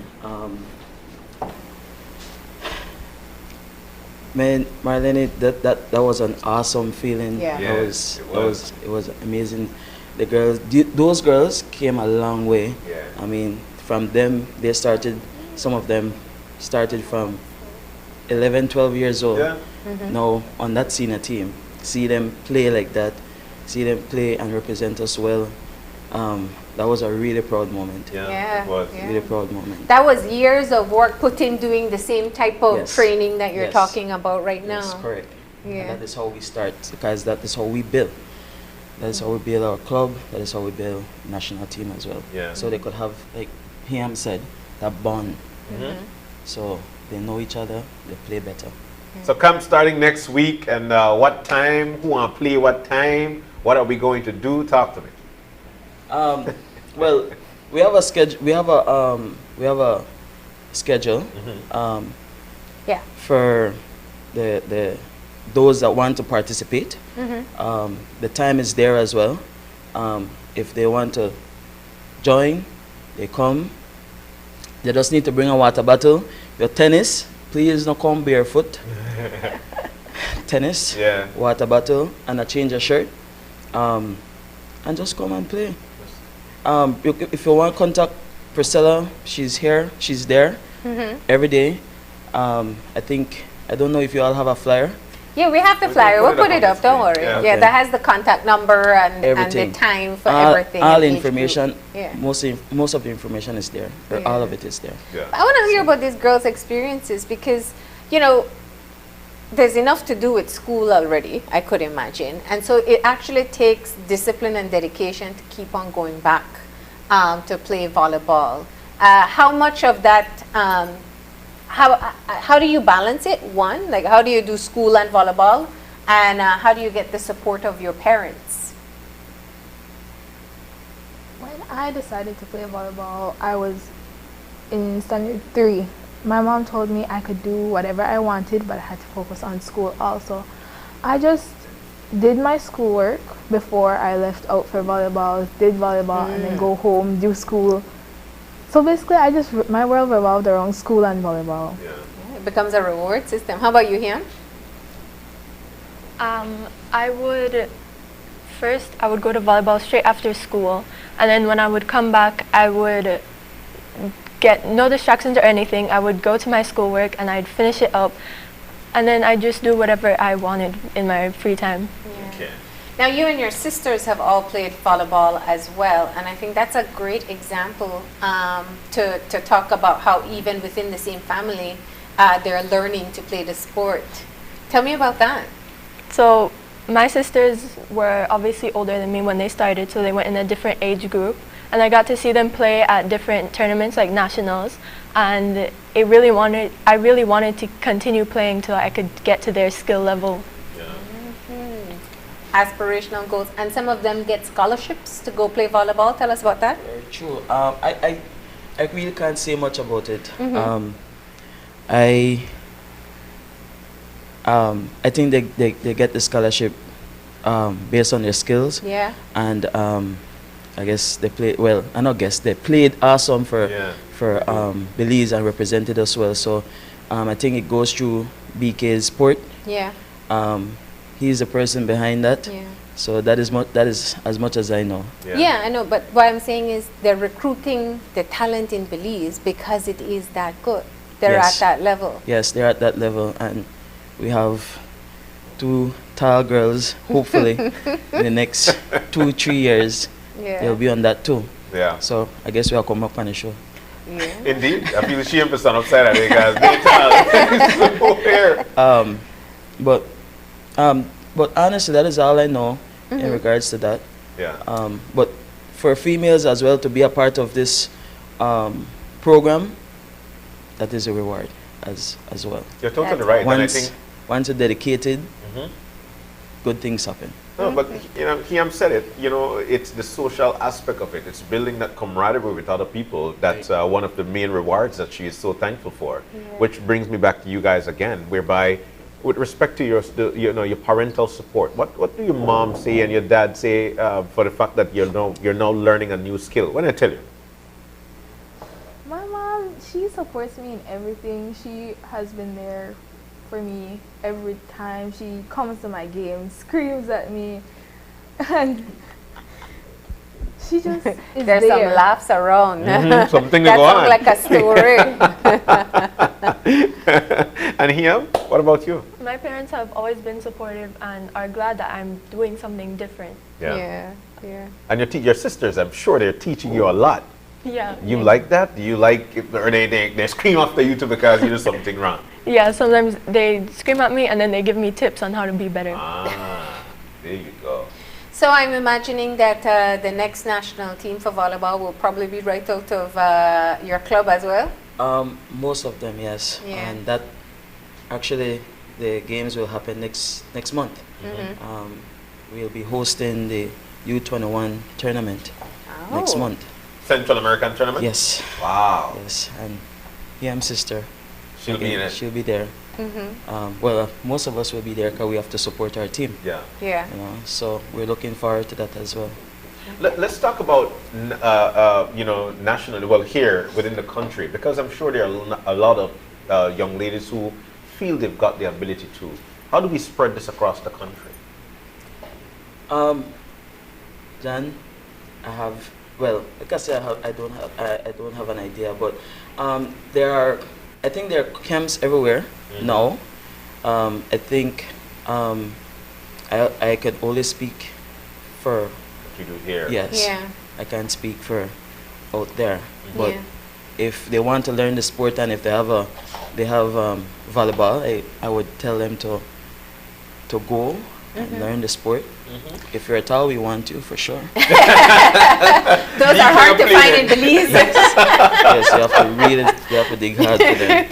Speaker 1: Man, Marlene, that was an awesome feeling.
Speaker 2: Yeah.
Speaker 1: It was amazing. The girls, those girls came a long way.
Speaker 3: Yeah.
Speaker 1: I mean, from them, some of them started from 11, 12 years old.
Speaker 3: Yeah.
Speaker 1: Now on that senior team, see them play like that, see them play and represent us well. that was a really proud moment.
Speaker 2: Yeah,
Speaker 3: it was.
Speaker 2: yeah.
Speaker 1: Really proud moment.
Speaker 2: That was years of work put in doing the same type of
Speaker 1: Yes.
Speaker 2: training that you're
Speaker 1: Yes.
Speaker 2: talking about right now.
Speaker 1: Yes, correct.
Speaker 2: Yeah.
Speaker 1: And that is how we start, because that is how we build. That is how we build our club. That is how we build national team as well.
Speaker 3: Yeah.
Speaker 1: So they could have, like Hiam said, that bond. So they know each other, they play better.
Speaker 3: So camp starting next week, and what time? Who want to play? What time? What are we going to do? Talk to me.
Speaker 1: Well, we have a schedule. We have a schedule.
Speaker 2: Yeah.
Speaker 1: For the those that want to participate. The time is there as well. If they want to join, they come. They just need to bring a water bottle. Your tennis, please don't come barefoot. Tennis,
Speaker 3: Yeah.
Speaker 1: water bottle, and a change of shirt. And just come and play. If you want to contact Priscilla, she's here, she's there every day. I don't know if you all have a flyer.
Speaker 2: Yeah, we have the flyer. We'll put it up. Don't worry.
Speaker 1: Yeah,
Speaker 2: Yeah,
Speaker 1: okay.
Speaker 2: that has the contact number and
Speaker 1: Everything.
Speaker 2: the time for everything.
Speaker 1: All
Speaker 2: and age
Speaker 1: information.
Speaker 2: group. Yeah.
Speaker 1: Most of the information is there. Or
Speaker 2: Yeah.
Speaker 1: all of it is there.
Speaker 2: I want to hear about these girls' experiences because, you know, there's enough to do with school already, I could imagine. And so it actually takes discipline and dedication to keep on going back to play volleyball. How much of that, how do you balance it? One, like how do you do school and volleyball? And how do you get the support of your parents?
Speaker 9: When I decided to play volleyball, I was in standard 3. My mom told me I could do whatever I wanted, but I had to focus on school also. I just did my schoolwork before I left out for volleyball, did volleyball, and then go home, do school. So basically, my world revolved around school and volleyball.
Speaker 2: Yeah, it becomes a reward system. How about you, Hiam?
Speaker 4: I would go to volleyball straight after school, and then when I would come back, I would get no distractions or anything. I would go to my schoolwork and I'd finish it up, and then I'd just do whatever I wanted in my free time.
Speaker 3: Okay.
Speaker 2: Now, you and your sisters have all played volleyball as well, and I think that's a great example to talk about how even within the same family, they're learning to play the sport. Tell me about that.
Speaker 4: So my sisters were obviously older than me when they started, so they went in a different age group, and I got to see them play at different tournaments like nationals, and I really wanted to continue playing till I could get to their skill level.
Speaker 2: Aspirational goals, and some of them get scholarships to go play volleyball. Tell us about that.
Speaker 1: Very true. I really can't say much about it. I think they get the scholarship based on their skills.
Speaker 2: Yeah.
Speaker 1: And I guess they played well. I not guess they played awesome for Belize and represented us well. So I think it goes through BK's sport.
Speaker 2: Yeah.
Speaker 1: He's the person behind that.
Speaker 2: Yeah.
Speaker 1: So that is as much as I know.
Speaker 2: Yeah, I know, but what I'm saying is they're recruiting the talent in Belize because it is that good. They're at that level.
Speaker 1: Yes, they're at that level, and we have 2 tall girls, hopefully, in the next 2-3 years, they'll be on that too.
Speaker 3: Yeah.
Speaker 1: So I guess we'll come up on the show.
Speaker 2: Yeah.
Speaker 3: Indeed. I feel ashamed to stand upside of you guys. It's so weird.
Speaker 1: But honestly, that is all I know in regards to that.
Speaker 3: Yeah.
Speaker 1: But for females as well to be a part of this program, that is a reward as well.
Speaker 3: You're totally right. And I think
Speaker 1: once you're dedicated, good things happen.
Speaker 3: No, but you know, Hiam said it. You know, it's the social aspect of it. It's building that camaraderie with other people. That's one of the main rewards that she is so thankful for. Which brings me back to you guys again, whereby, with respect to your parental support, what do your mom say and your dad say for the fact that you're now learning a new skill? When I tell you.
Speaker 9: My mom, she supports me in everything. She has been there for me every time. She comes to my games, screams at me, and she just is
Speaker 2: There's
Speaker 9: there.
Speaker 2: some laughs around.
Speaker 3: Something to go on.
Speaker 2: That sounds like a story.
Speaker 3: And Hiam? What about you?
Speaker 4: My parents have always been supportive and are glad that I'm doing something different.
Speaker 3: Yeah.
Speaker 2: Yeah.
Speaker 3: And your sisters, I'm sure they're teaching you a lot.
Speaker 4: Yeah.
Speaker 3: You like that? Do you like, or they scream after you too because you do something wrong?
Speaker 4: Yeah, sometimes they scream at me and then they give me tips on how to be better.
Speaker 3: There you go.
Speaker 2: So I'm imagining that the next national team for volleyball will probably be right out of your club as well?
Speaker 1: Most of them, yes.
Speaker 2: Yeah.
Speaker 1: And that actually the games will happen next month. We'll be hosting the U21 tournament next month.
Speaker 3: Central American tournament?
Speaker 1: Yes.
Speaker 3: Wow.
Speaker 1: Yes, and Yam's sister.
Speaker 3: She'll be in it.
Speaker 1: She'll be there. Well, most of us will be there because we have to support our team.
Speaker 3: Yeah.
Speaker 2: Yeah.
Speaker 1: You know, so we're looking forward to that as well.
Speaker 3: Let's talk about nationally, well, here within the country, because I'm sure there are a lot of young ladies who feel they've got the ability to. How do we spread this across the country?
Speaker 1: John, I have, well, like I said, I don't have an idea, but I think there are camps everywhere now. I think I can only speak for
Speaker 3: what you do here.
Speaker 1: Yes.
Speaker 2: Yeah.
Speaker 1: I can't speak for out there, but if they want to learn the sport and if they have volleyball, I would tell them to go and learn the sport. If you're at all, we want to, for sure.
Speaker 2: Those are hard to find in Belize.
Speaker 1: Yes, you have to read it, you have to dig hard for them.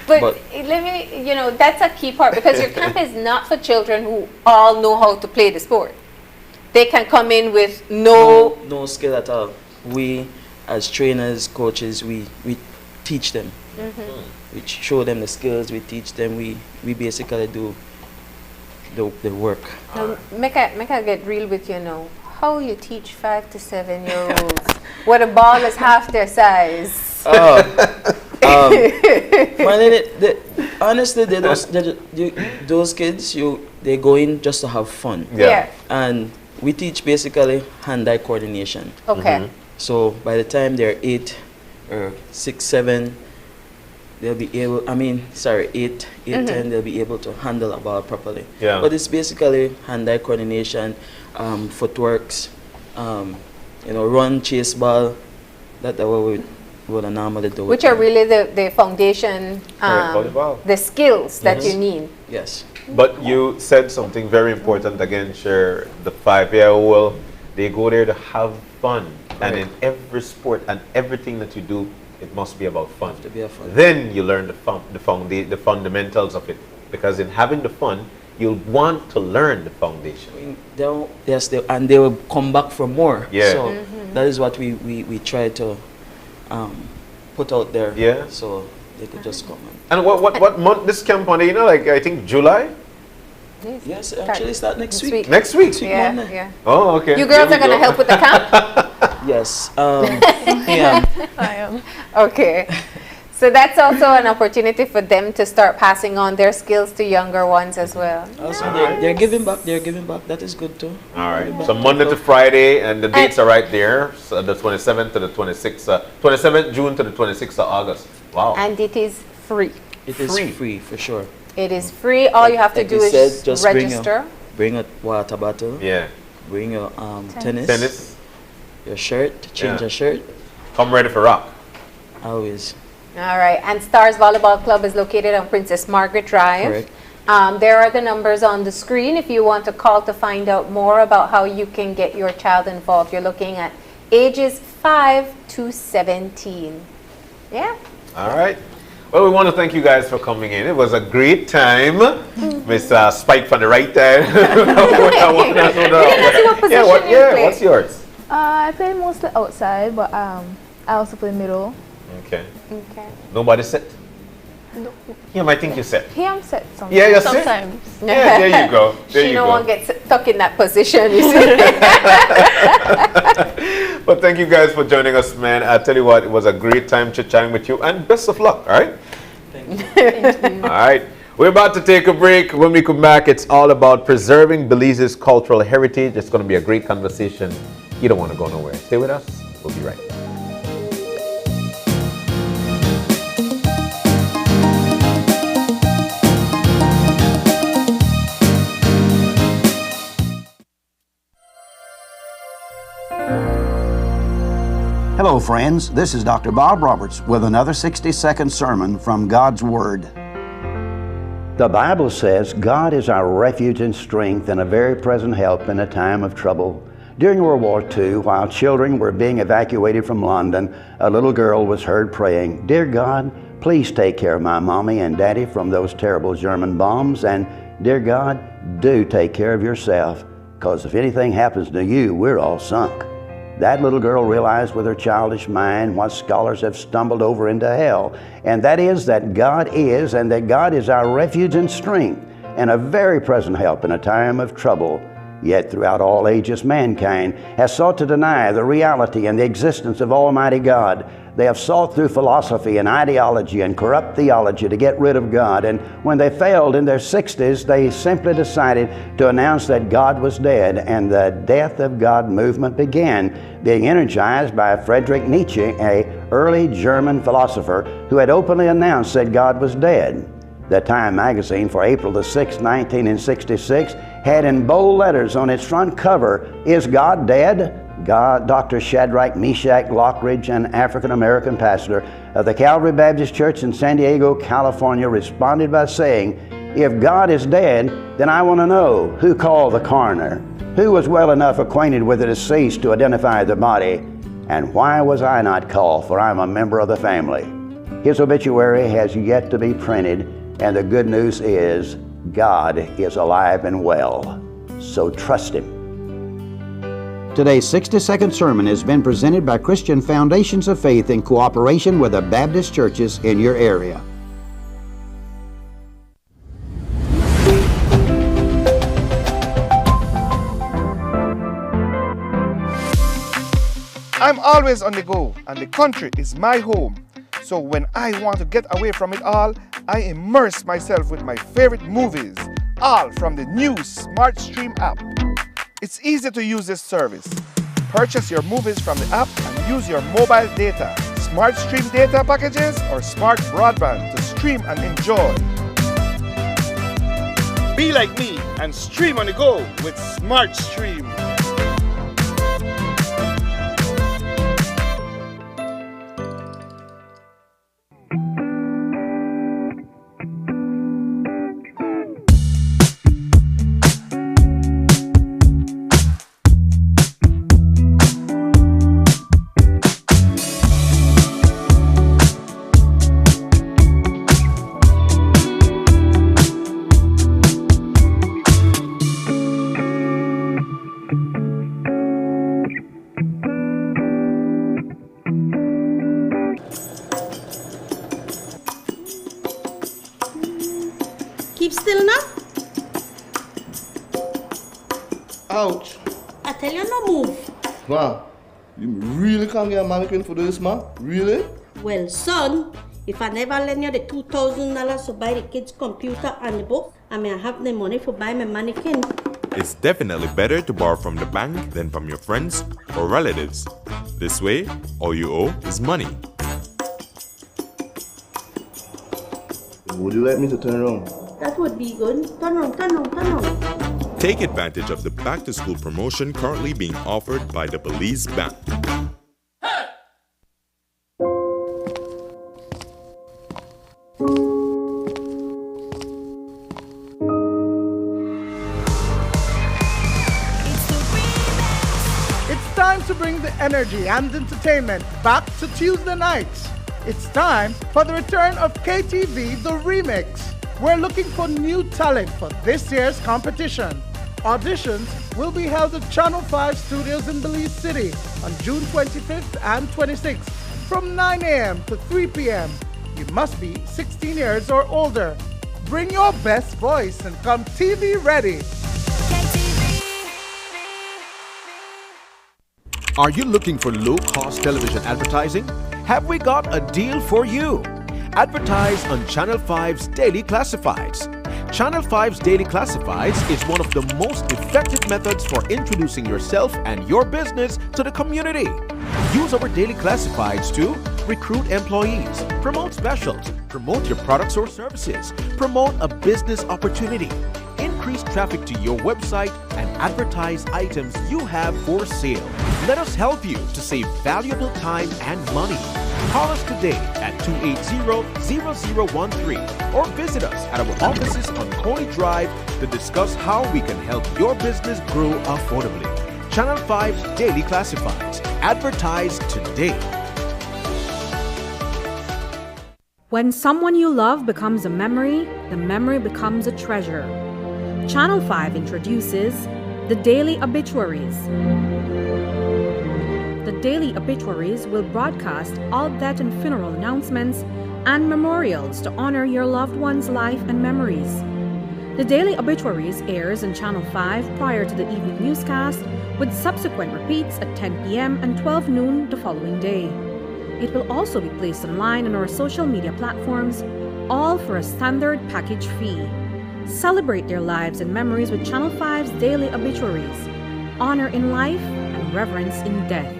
Speaker 2: But let me, that's a key part, because your camp is not for children who all know how to play the sport. They can come in with no
Speaker 1: skill at all. We, as trainers, coaches, we teach them. We show them the skills, we teach them, we basically do the work.
Speaker 2: Now, make I get real with you now. How you teach 5 to 7 year olds where the ball is half their size?
Speaker 1: Honestly, those kids, they go in just to have fun.
Speaker 2: Yeah.
Speaker 1: And we teach basically hand-eye coordination.
Speaker 2: Okay.
Speaker 1: So by the time they're 8 or 6, 7, they'll be able, 8, 10, they'll be able to handle a ball properly.
Speaker 3: Yeah.
Speaker 1: But it's basically hand-eye coordination, footworks, run, chase ball. That's what we would normally do.
Speaker 2: Which are really the foundation,
Speaker 3: volleyball.
Speaker 2: the skills that you need.
Speaker 1: Yes.
Speaker 3: But you said something very important again, Cher. The 5-year-old, they go there to have fun. And in every sport and everything that you do, it must be about fun.
Speaker 1: To be a fun.
Speaker 3: Then you learn the fundamentals of it. Because in having the fun, you'll want to learn the foundation.
Speaker 1: And they will come back for more.
Speaker 3: Yeah.
Speaker 1: So that is what we try to put out there.
Speaker 3: Yeah.
Speaker 1: So they could just come.
Speaker 3: And what month this camp on? I think July?
Speaker 1: Yes, actually start next week.
Speaker 3: Next week?
Speaker 2: Yeah.
Speaker 3: Oh, okay.
Speaker 2: You girls are going to help with the camp?
Speaker 1: Yes.
Speaker 4: I am.
Speaker 2: Okay. So that's also an opportunity for them to start passing on their skills to younger ones as well.
Speaker 1: Also, they're giving back. They're giving back. That is good too.
Speaker 3: All right. So Monday to Friday, and the dates are right there. So the 27th to the 26th, 27th June to the 26th of August. Wow.
Speaker 2: And it is free.
Speaker 1: It is free for sure.
Speaker 2: It is free. All you have to do is
Speaker 1: just
Speaker 2: register.
Speaker 1: Bring a water bottle.
Speaker 3: Yeah.
Speaker 1: Bring your tennis. Your shirt. Change your shirt.
Speaker 3: Come ready for rock.
Speaker 1: Always.
Speaker 2: All right. And Stars Volleyball Club is located on Princess Margaret Drive.
Speaker 1: Correct.
Speaker 2: There are the numbers on the screen if you want to call to find out more about how you can get your child involved. You're looking at ages 5 to 17. Yeah.
Speaker 3: All right. Well, we want to thank you guys for coming in. It was a great time. Miss Spike from the right there. What's yours?
Speaker 9: I play mostly outside, but I also play middle.
Speaker 3: Okay. Nobody set?
Speaker 9: No.
Speaker 3: Yeah, I think you set.
Speaker 9: I'm set sometimes.
Speaker 3: Yeah, you're set? Yeah, there you go.
Speaker 2: No one gets stuck in that position, you see.
Speaker 3: But thank you guys for joining us, man. I tell you what, it was a great time chit-chatting with you, and best of luck, all right?
Speaker 2: Thank you.
Speaker 3: All right. We're about to take a break. When we come back, it's all about preserving Belize's cultural heritage. It's going to be a great conversation. You don't want to go nowhere. Stay with us. We'll be right back.
Speaker 5: Hello, friends. This is Dr. Bob Roberts with another 60-second sermon from God's Word. The Bible says God is our refuge and strength and a very present help in a time of trouble. During World War II, while children were being evacuated from London, a little girl was heard praying, "Dear God, please take care of my mommy and daddy from those terrible German bombs, and dear God, do take care of yourself, because if anything happens to you, we're all sunk." That little girl realized with her childish mind what scholars have stumbled over into hell, and that is that God is, and that God is our refuge and strength, and a very present help in a time of trouble. Yet throughout all ages, mankind has sought to deny the reality and the existence of Almighty God. They have sought through philosophy and ideology and corrupt theology to get rid of God, and when they failed in their 60s, they simply decided to announce that God was dead, and the Death of God movement began, being energized by Friedrich Nietzsche, an early German philosopher who had openly announced that God was dead. The Time magazine for April the 6th, 1966 had in bold letters on its front cover, "Is God dead?" Dr. Shadrach Meshach Lockridge, an African-American pastor of the Calvary Baptist Church in San Diego, California, responded by saying, "If God is dead, then I want to know who called the coroner, who was well enough acquainted with the deceased to identify the body, and why was I not called, for I'm a member of the family." His obituary has yet to be printed, and the good news is God is alive and well. So trust Him. Today's 60-second sermon has been presented by Christian Foundations of Faith in cooperation with the Baptist churches in your area.
Speaker 8: I'm always on the go, and the country is my home. So when I want to get away from it all, I immerse myself with my favorite movies, all from the new SmartStream app. It's easy to use this service. Purchase your movies from the app and use your mobile data, SmartStream data packages, or smart broadband to stream and enjoy. Be like me and stream on the go with SmartStream.
Speaker 23: Keep still now.
Speaker 24: Ouch.
Speaker 23: I tell you no move.
Speaker 24: Ma, you really can't get a mannequin for this, ma? Really?
Speaker 23: Well, son, if I never lend you the $2,000 to buy the kids' computer and the book, I may have the money for buy my mannequin.
Speaker 25: It's definitely better to borrow from the bank than from your friends or relatives. This way, all you owe is money.
Speaker 24: Would you like me to turn around?
Speaker 23: That would be good. Turn on, turn on, turn on.
Speaker 25: Take advantage of the back-to-school promotion currently being offered by the Belize Bank.
Speaker 10: It's time to bring the energy and entertainment back to Tuesday nights. It's time for the return of KTV The Remix. We're looking for new talent for this year's competition. Auditions will be held at Channel 5 Studios in Belize City on June 25th and 26th from 9 a.m. to 3 p.m. You must be 16 years or older. Bring your best voice and come TV ready.
Speaker 7: Are you looking for low-cost television advertising? Have we got a deal for you? Advertise on Channel 5's Daily Classifieds. Channel 5's Daily Classifieds is one of the most effective methods for introducing yourself and your business to the community. Use our Daily Classifieds to recruit employees, promote specials, promote your products or services, promote a business opportunity, increase traffic to your website and advertise items you have for sale. Let us help you to save valuable time and money. Call us today at 280-0013 or visit us at our offices on Coney Drive to discuss how we can help your business grow affordably. Channel 5 Daily Classifieds. Advertise today.
Speaker 11: When someone you love becomes a memory, the memory becomes a treasure. Channel 5 introduces the Daily Obituaries. The Daily Obituaries will broadcast all death and funeral announcements and memorials to honor your loved one's life and memories. The Daily Obituaries airs on Channel 5 prior to the evening newscast, with subsequent repeats at 10 p.m. and 12 noon the following day. It will also be placed online on our social media platforms, all for a standard package fee. Celebrate their lives and memories with Channel 5's Daily Obituaries. Honor in life and reverence in death.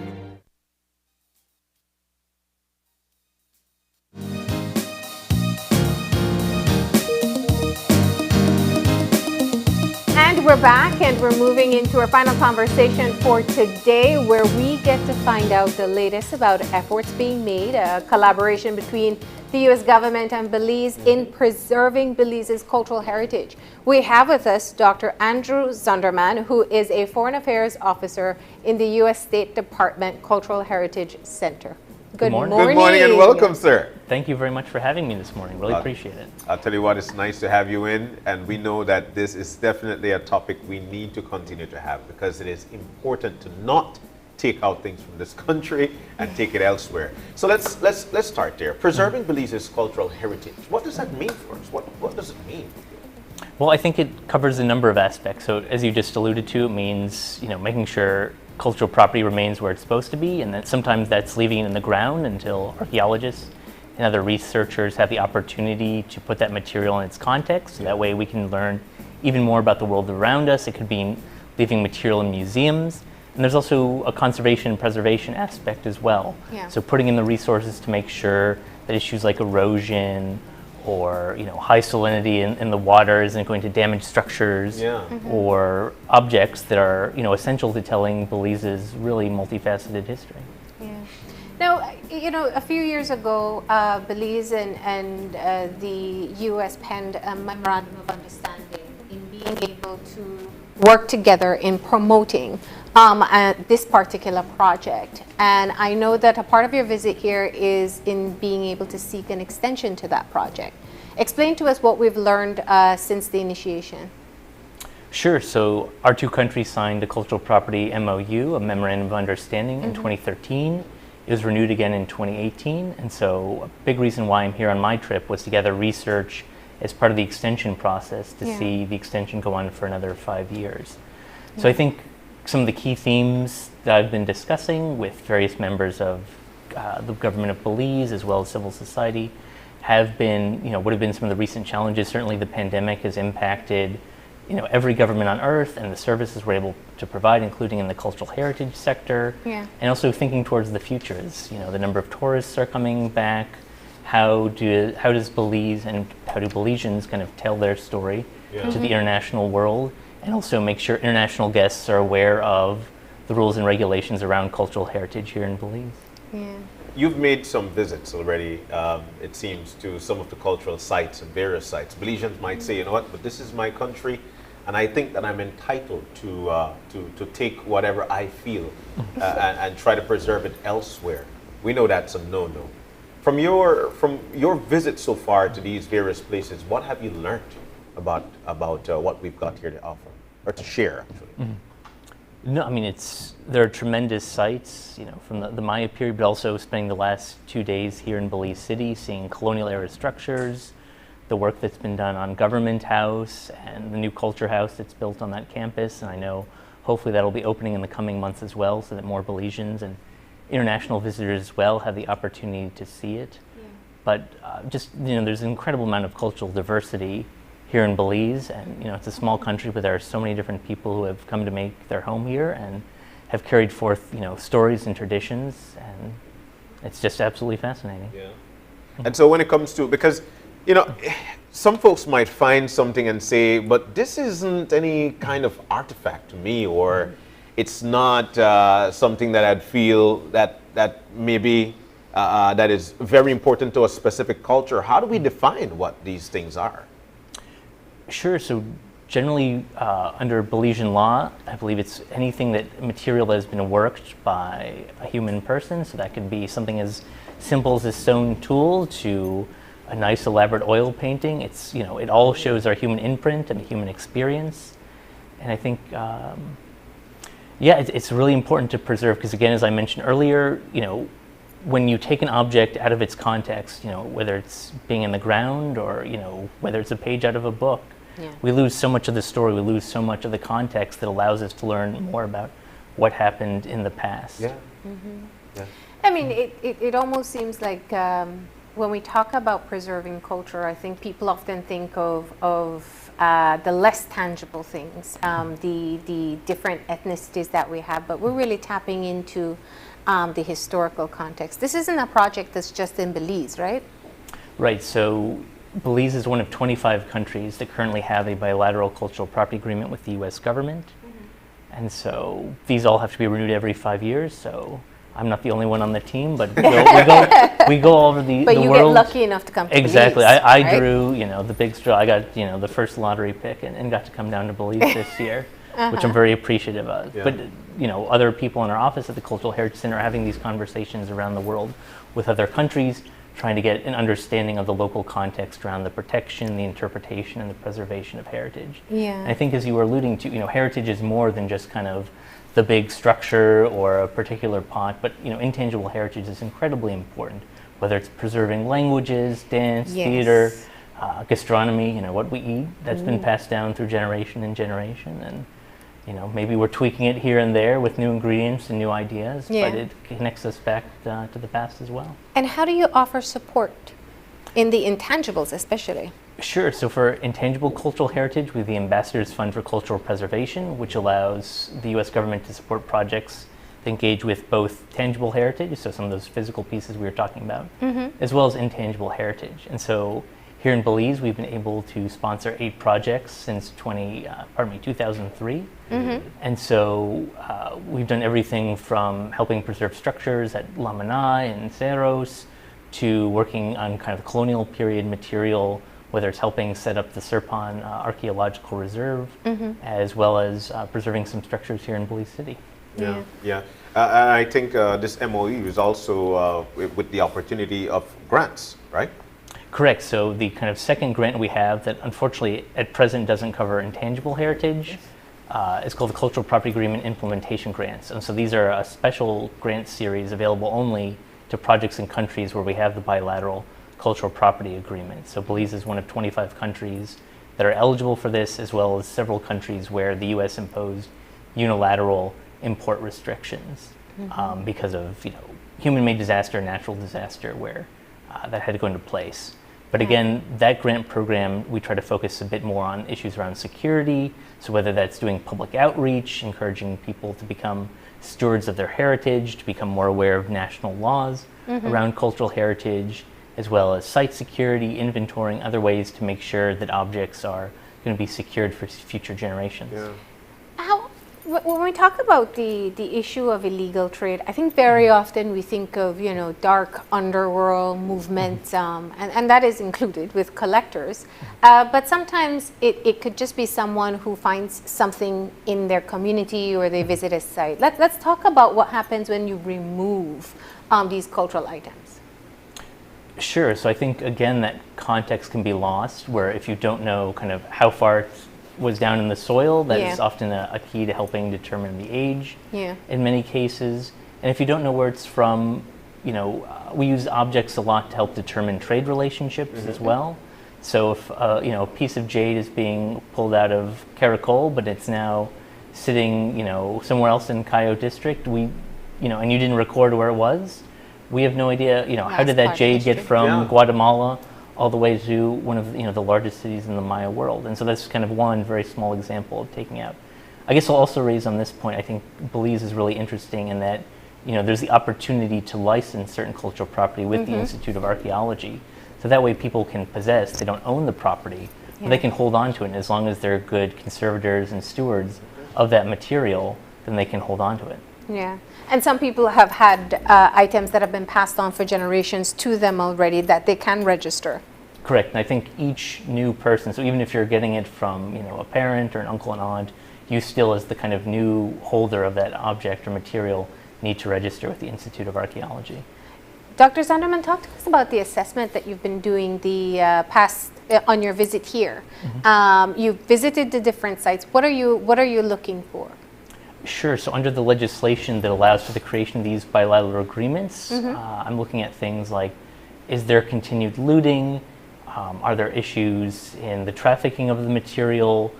Speaker 2: And we're back, and we're moving into our final conversation for today, where we get to find out the latest about efforts being made, a collaboration between the U.S. government and Belize in preserving Belize's cultural heritage. We have with us Dr. Andrew Zonderman, who is a Foreign Affairs Officer in the U.S. State Department Cultural Heritage Center. Good morning.
Speaker 3: Good morning and welcome, sir.
Speaker 6: Thank you very much for having me this morning. Really appreciate it.
Speaker 3: I'll tell you what, it's nice to have you in, and we know that this is definitely a topic we need to continue to have, because it is important to not take out things from this country and take it elsewhere. So let's start there. Preserving Belize's cultural heritage. What does that mean for us? What does it mean?
Speaker 6: Well, I think it covers a number of aspects. So as you just alluded to, it means making sure cultural property remains where it's supposed to be, and that sometimes that's leaving it in the ground until archaeologists and other researchers have the opportunity to put that material in its context. So that way we can learn even more about the world around us. It could be leaving material in museums. And there's also a conservation and preservation aspect as well.
Speaker 2: Yeah.
Speaker 6: So putting in the resources to make sure that issues like erosion or high salinity in the water isn't going to damage structures or objects that are essential to telling Belize's really multifaceted history.
Speaker 2: Yeah. Now, a few years ago, Belize and the U.S. penned a memorandum of understanding in being able to work together in promoting this particular project. And I know that a part of your visit here is in being able to seek an extension to that project. Explain to us what we've learned since the initiation.
Speaker 6: Sure. So our two countries signed a cultural property MOU, a memorandum of understanding, in 2013. It was renewed again in 2018. And so a big reason why I'm here on my trip was to gather research as part of the extension process to see the extension go on for another 5 years. So I think some of the key themes that I've been discussing with various members of the government of Belize as well as civil society have been, would have been some of the recent challenges. Certainly the pandemic has impacted, every government on earth and the services we're able to provide, including in the cultural heritage sector.
Speaker 2: Yeah.
Speaker 6: And also thinking towards the futures. The number of tourists are coming back. How does Belize and how do Belizeans kind of tell their story to the international world, and also make sure international guests are aware of the rules and regulations around cultural heritage here in Belize.
Speaker 2: Yeah.
Speaker 3: You've made some visits already, it seems, to some of the cultural sites and various sites. Belizeans might say, but this is my country, and I think that I'm entitled to take whatever I feel and try to preserve it elsewhere. We know that's a no-no. From your visit so far to these various places, what have you learned about what we've got here to offer, or to share, actually?
Speaker 6: No, I mean, there are tremendous sites, from the Maya period, but also spending the last 2 days here in Belize City, seeing colonial era structures, the work that's been done on Government House and the new Culture House that's built on that campus. And I know hopefully that'll be opening in the coming months as well, so that more Belizeans and international visitors as well have the opportunity to see it. Yeah. But there's an incredible amount of cultural diversity here in Belize, and it's a small country, but there are so many different people who have come to make their home here and have carried forth stories and traditions, and it's just absolutely fascinating.
Speaker 3: Yeah. And so when it comes to, because some folks might find something and say, but this isn't any kind of artifact to me, or it's not something that I'd feel that maybe that is very important to a specific culture. How do we define what these things are?
Speaker 6: Sure. So generally, under Belizean law, I believe it's anything material that has been worked by a human person. So that could be something as simple as a stone tool to a nice elaborate oil painting. It's, it all shows our human imprint and the human experience. And I think, it's really important to preserve, because again, as I mentioned earlier, when you take an object out of its context, whether it's being in the ground or, whether it's a page out of a book, we lose so much of the story, we lose so much of the context that allows us to learn more about what happened in the past.
Speaker 3: Yeah.
Speaker 2: Yeah. I mean, it almost seems like when we talk about preserving culture, I think people often think of the less tangible things, the different ethnicities that we have, but we're really tapping into the historical context. This isn't a project that's just in Belize, right?
Speaker 6: Right. So Belize is one of 25 countries that currently have a bilateral cultural property agreement with the U.S. government. And so these all have to be renewed every 5 years. So I'm not the only one on the team, but we go all over the world.
Speaker 2: But you get lucky enough to come to
Speaker 6: exactly.
Speaker 2: Belize.
Speaker 6: I drew, the big straw. I got, the first lottery pick and got to come down to Belize this year, which I'm very appreciative of. Yeah. But, other people in our office at the Cultural Heritage Center are having these conversations around the world with other countries, trying to get an understanding of the local context around the protection, the interpretation, and the preservation of heritage.
Speaker 2: Yeah.
Speaker 6: And I think, as you were alluding to, heritage is more than just kind of the big structure or a particular pot, but intangible heritage is incredibly important, whether it's preserving languages, dance, theater, gastronomy, what we eat, that's been passed down through generation and generation, and maybe we're tweaking it here and there with new ingredients and new ideas, but it connects us back to the past as well.
Speaker 2: And how do you offer support in the intangibles especially?
Speaker 6: Sure. So for intangible cultural heritage, we have the Ambassadors Fund for Cultural Preservation, which allows the U.S. government to support projects that engage with both tangible heritage, so some of those physical pieces we were talking about, as well as intangible heritage. And so here in Belize, we've been able to sponsor 8 projects since 2003. And so we've done everything from helping preserve structures at La Manai and Cerros to working on kind of colonial period material, whether it's helping set up the Serpon Archaeological Reserve, as well as preserving some structures here in Belize City.
Speaker 3: Yeah. I think this MOU is also with the opportunity of grants, right?
Speaker 6: Correct. So the kind of second grant we have that unfortunately at present doesn't cover intangible heritage is called the Cultural Property Agreement Implementation Grants. And so these are a special grant series available only to projects in countries where we have the bilateral cultural property agreement. So Belize is one of 25 countries that are eligible for this, as well as several countries where the U.S. imposed unilateral import restrictions because of human-made disaster, natural disaster, where that had to go into place. But again, that grant program, we try to focus a bit more on issues around security. So whether that's doing public outreach, encouraging people to become stewards of their heritage, to become more aware of national laws around cultural heritage, as well as site security, inventorying, other ways to make sure that objects are going to be secured for future generations.
Speaker 2: When we talk about the issue of illegal trade, I think very often we think of, dark underworld movements, and that is included with collectors. But sometimes it could just be someone who finds something in their community or they visit a site. Let's talk about what happens when you remove these cultural items.
Speaker 6: Sure. So I think, again, that context can be lost, where if you don't know kind of how far it was down in the soil, that is often a key to helping determine the age in many cases. And if you don't know where it's from, we use objects a lot to help determine trade relationships as well. So if a piece of jade is being pulled out of Caracol, but it's now sitting somewhere else in Coyote District, and you didn't record where it was, we have no idea how did that jade get from Guatemala all the way to one of the largest cities in the Maya world. And so that's kind of one very small example of taking out. I guess I'll also raise on this point, I think Belize is really interesting in that there's the opportunity to license certain cultural property with the Institute of Archaeology. So that way people can possess, they don't own the property, but they can hold on to it. And as long as they're good conservators and stewards of that material, then they can hold on to it.
Speaker 2: Yeah, and some people have had items that have been passed on for generations to them already that they can register.
Speaker 6: Correct, and I think each new person, so even if you're getting it from, you know, a parent or an uncle and aunt, you still as the kind of new holder of that object or material need to register with the Institute of Archaeology.
Speaker 2: Dr. Zonderman, talk to us about the assessment that you've been doing the past on your visit here. You've visited the different sites. What are you looking for?
Speaker 6: Sure. So under the legislation that allows for the creation of these bilateral agreements, I'm looking at things like, is there continued looting? Are there issues in the trafficking of the material?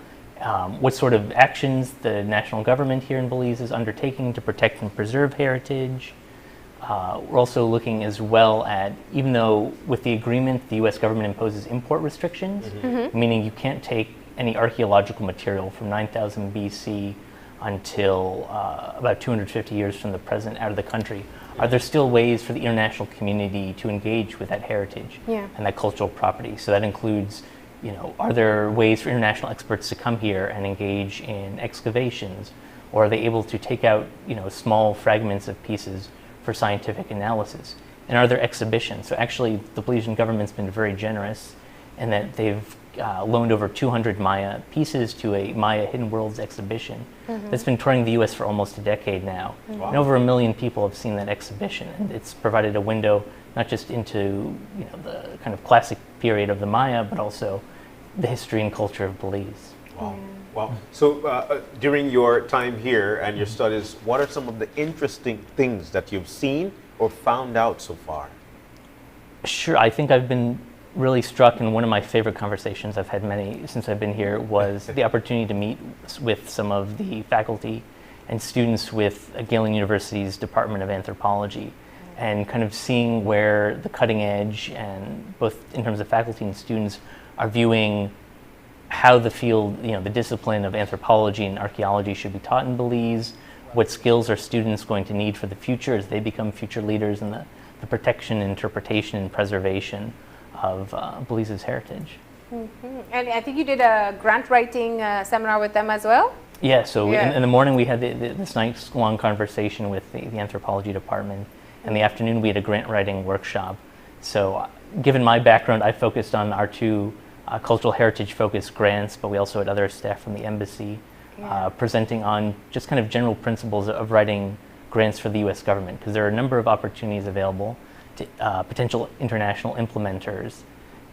Speaker 6: What sort of actions the national government here in Belize is undertaking to protect and preserve heritage? We're also looking as well at, even though with the agreement the U.S. government imposes import restrictions, meaning you can't take any archaeological material from 9000 BC until about 250 years from the present out of the country. Are there still ways for the international community to engage with that heritage and that cultural property? So that includes, you know, are there ways for international experts to come here and engage in excavations? Or are they able to take out, you know, small fragments of pieces for scientific analysis? And are there exhibitions? So actually the Belizean government's been very generous in that they've loaned over 200 Maya pieces to a Maya Hidden Worlds exhibition that's been touring the U.S. for almost a decade now. And over 1 million people have seen that exhibition, and it's provided a window not just into, you know, the kind of classic period of the Maya, but also the history and culture of Belize.
Speaker 3: Wow. Wow. So during your time here and your studies, what are some of the interesting things that you've seen or found out so far?
Speaker 6: Sure. I think I've been really struck, and one of my favorite conversations, I've had many since I've been here, was the opportunity to meet with some of the faculty and students with Galen University's Department of Anthropology, and kind of seeing where the cutting edge, and both in terms of faculty and students, are viewing how the field, you know, the discipline of anthropology and archaeology should be taught in Belize, what skills are students going to need for the future as they become future leaders in the protection, interpretation, and preservation of Belize's heritage.
Speaker 2: And I think you did a grant writing seminar with them as well?
Speaker 6: Yeah, so in the morning we had this nice long conversation with the anthropology department. In the afternoon we had a grant writing workshop. So given my background, I focused on our two cultural heritage focused grants, but we also had other staff from the embassy presenting on just kind of general principles of writing grants for the U.S. government, because there are a number of opportunities available to potential international implementers.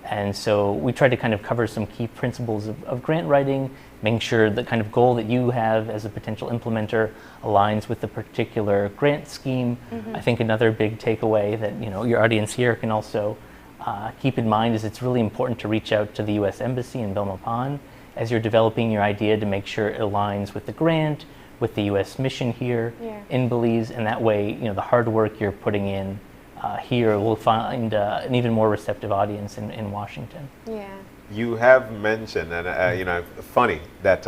Speaker 6: And so we tried to kind of cover some key principles of grant writing, making sure the kind of goal that you have as a potential implementer aligns with the particular grant scheme. I think another big takeaway that, you know, your audience here can also keep in mind is it's really important to reach out to the U.S. Embassy in Belmopan as you're developing your idea to make sure it aligns with the grant, with the U.S. mission here in Belize, and that way, you know, the hard work you're putting in here will find an even more receptive audience in Washington.
Speaker 3: You have mentioned, and you know, funny that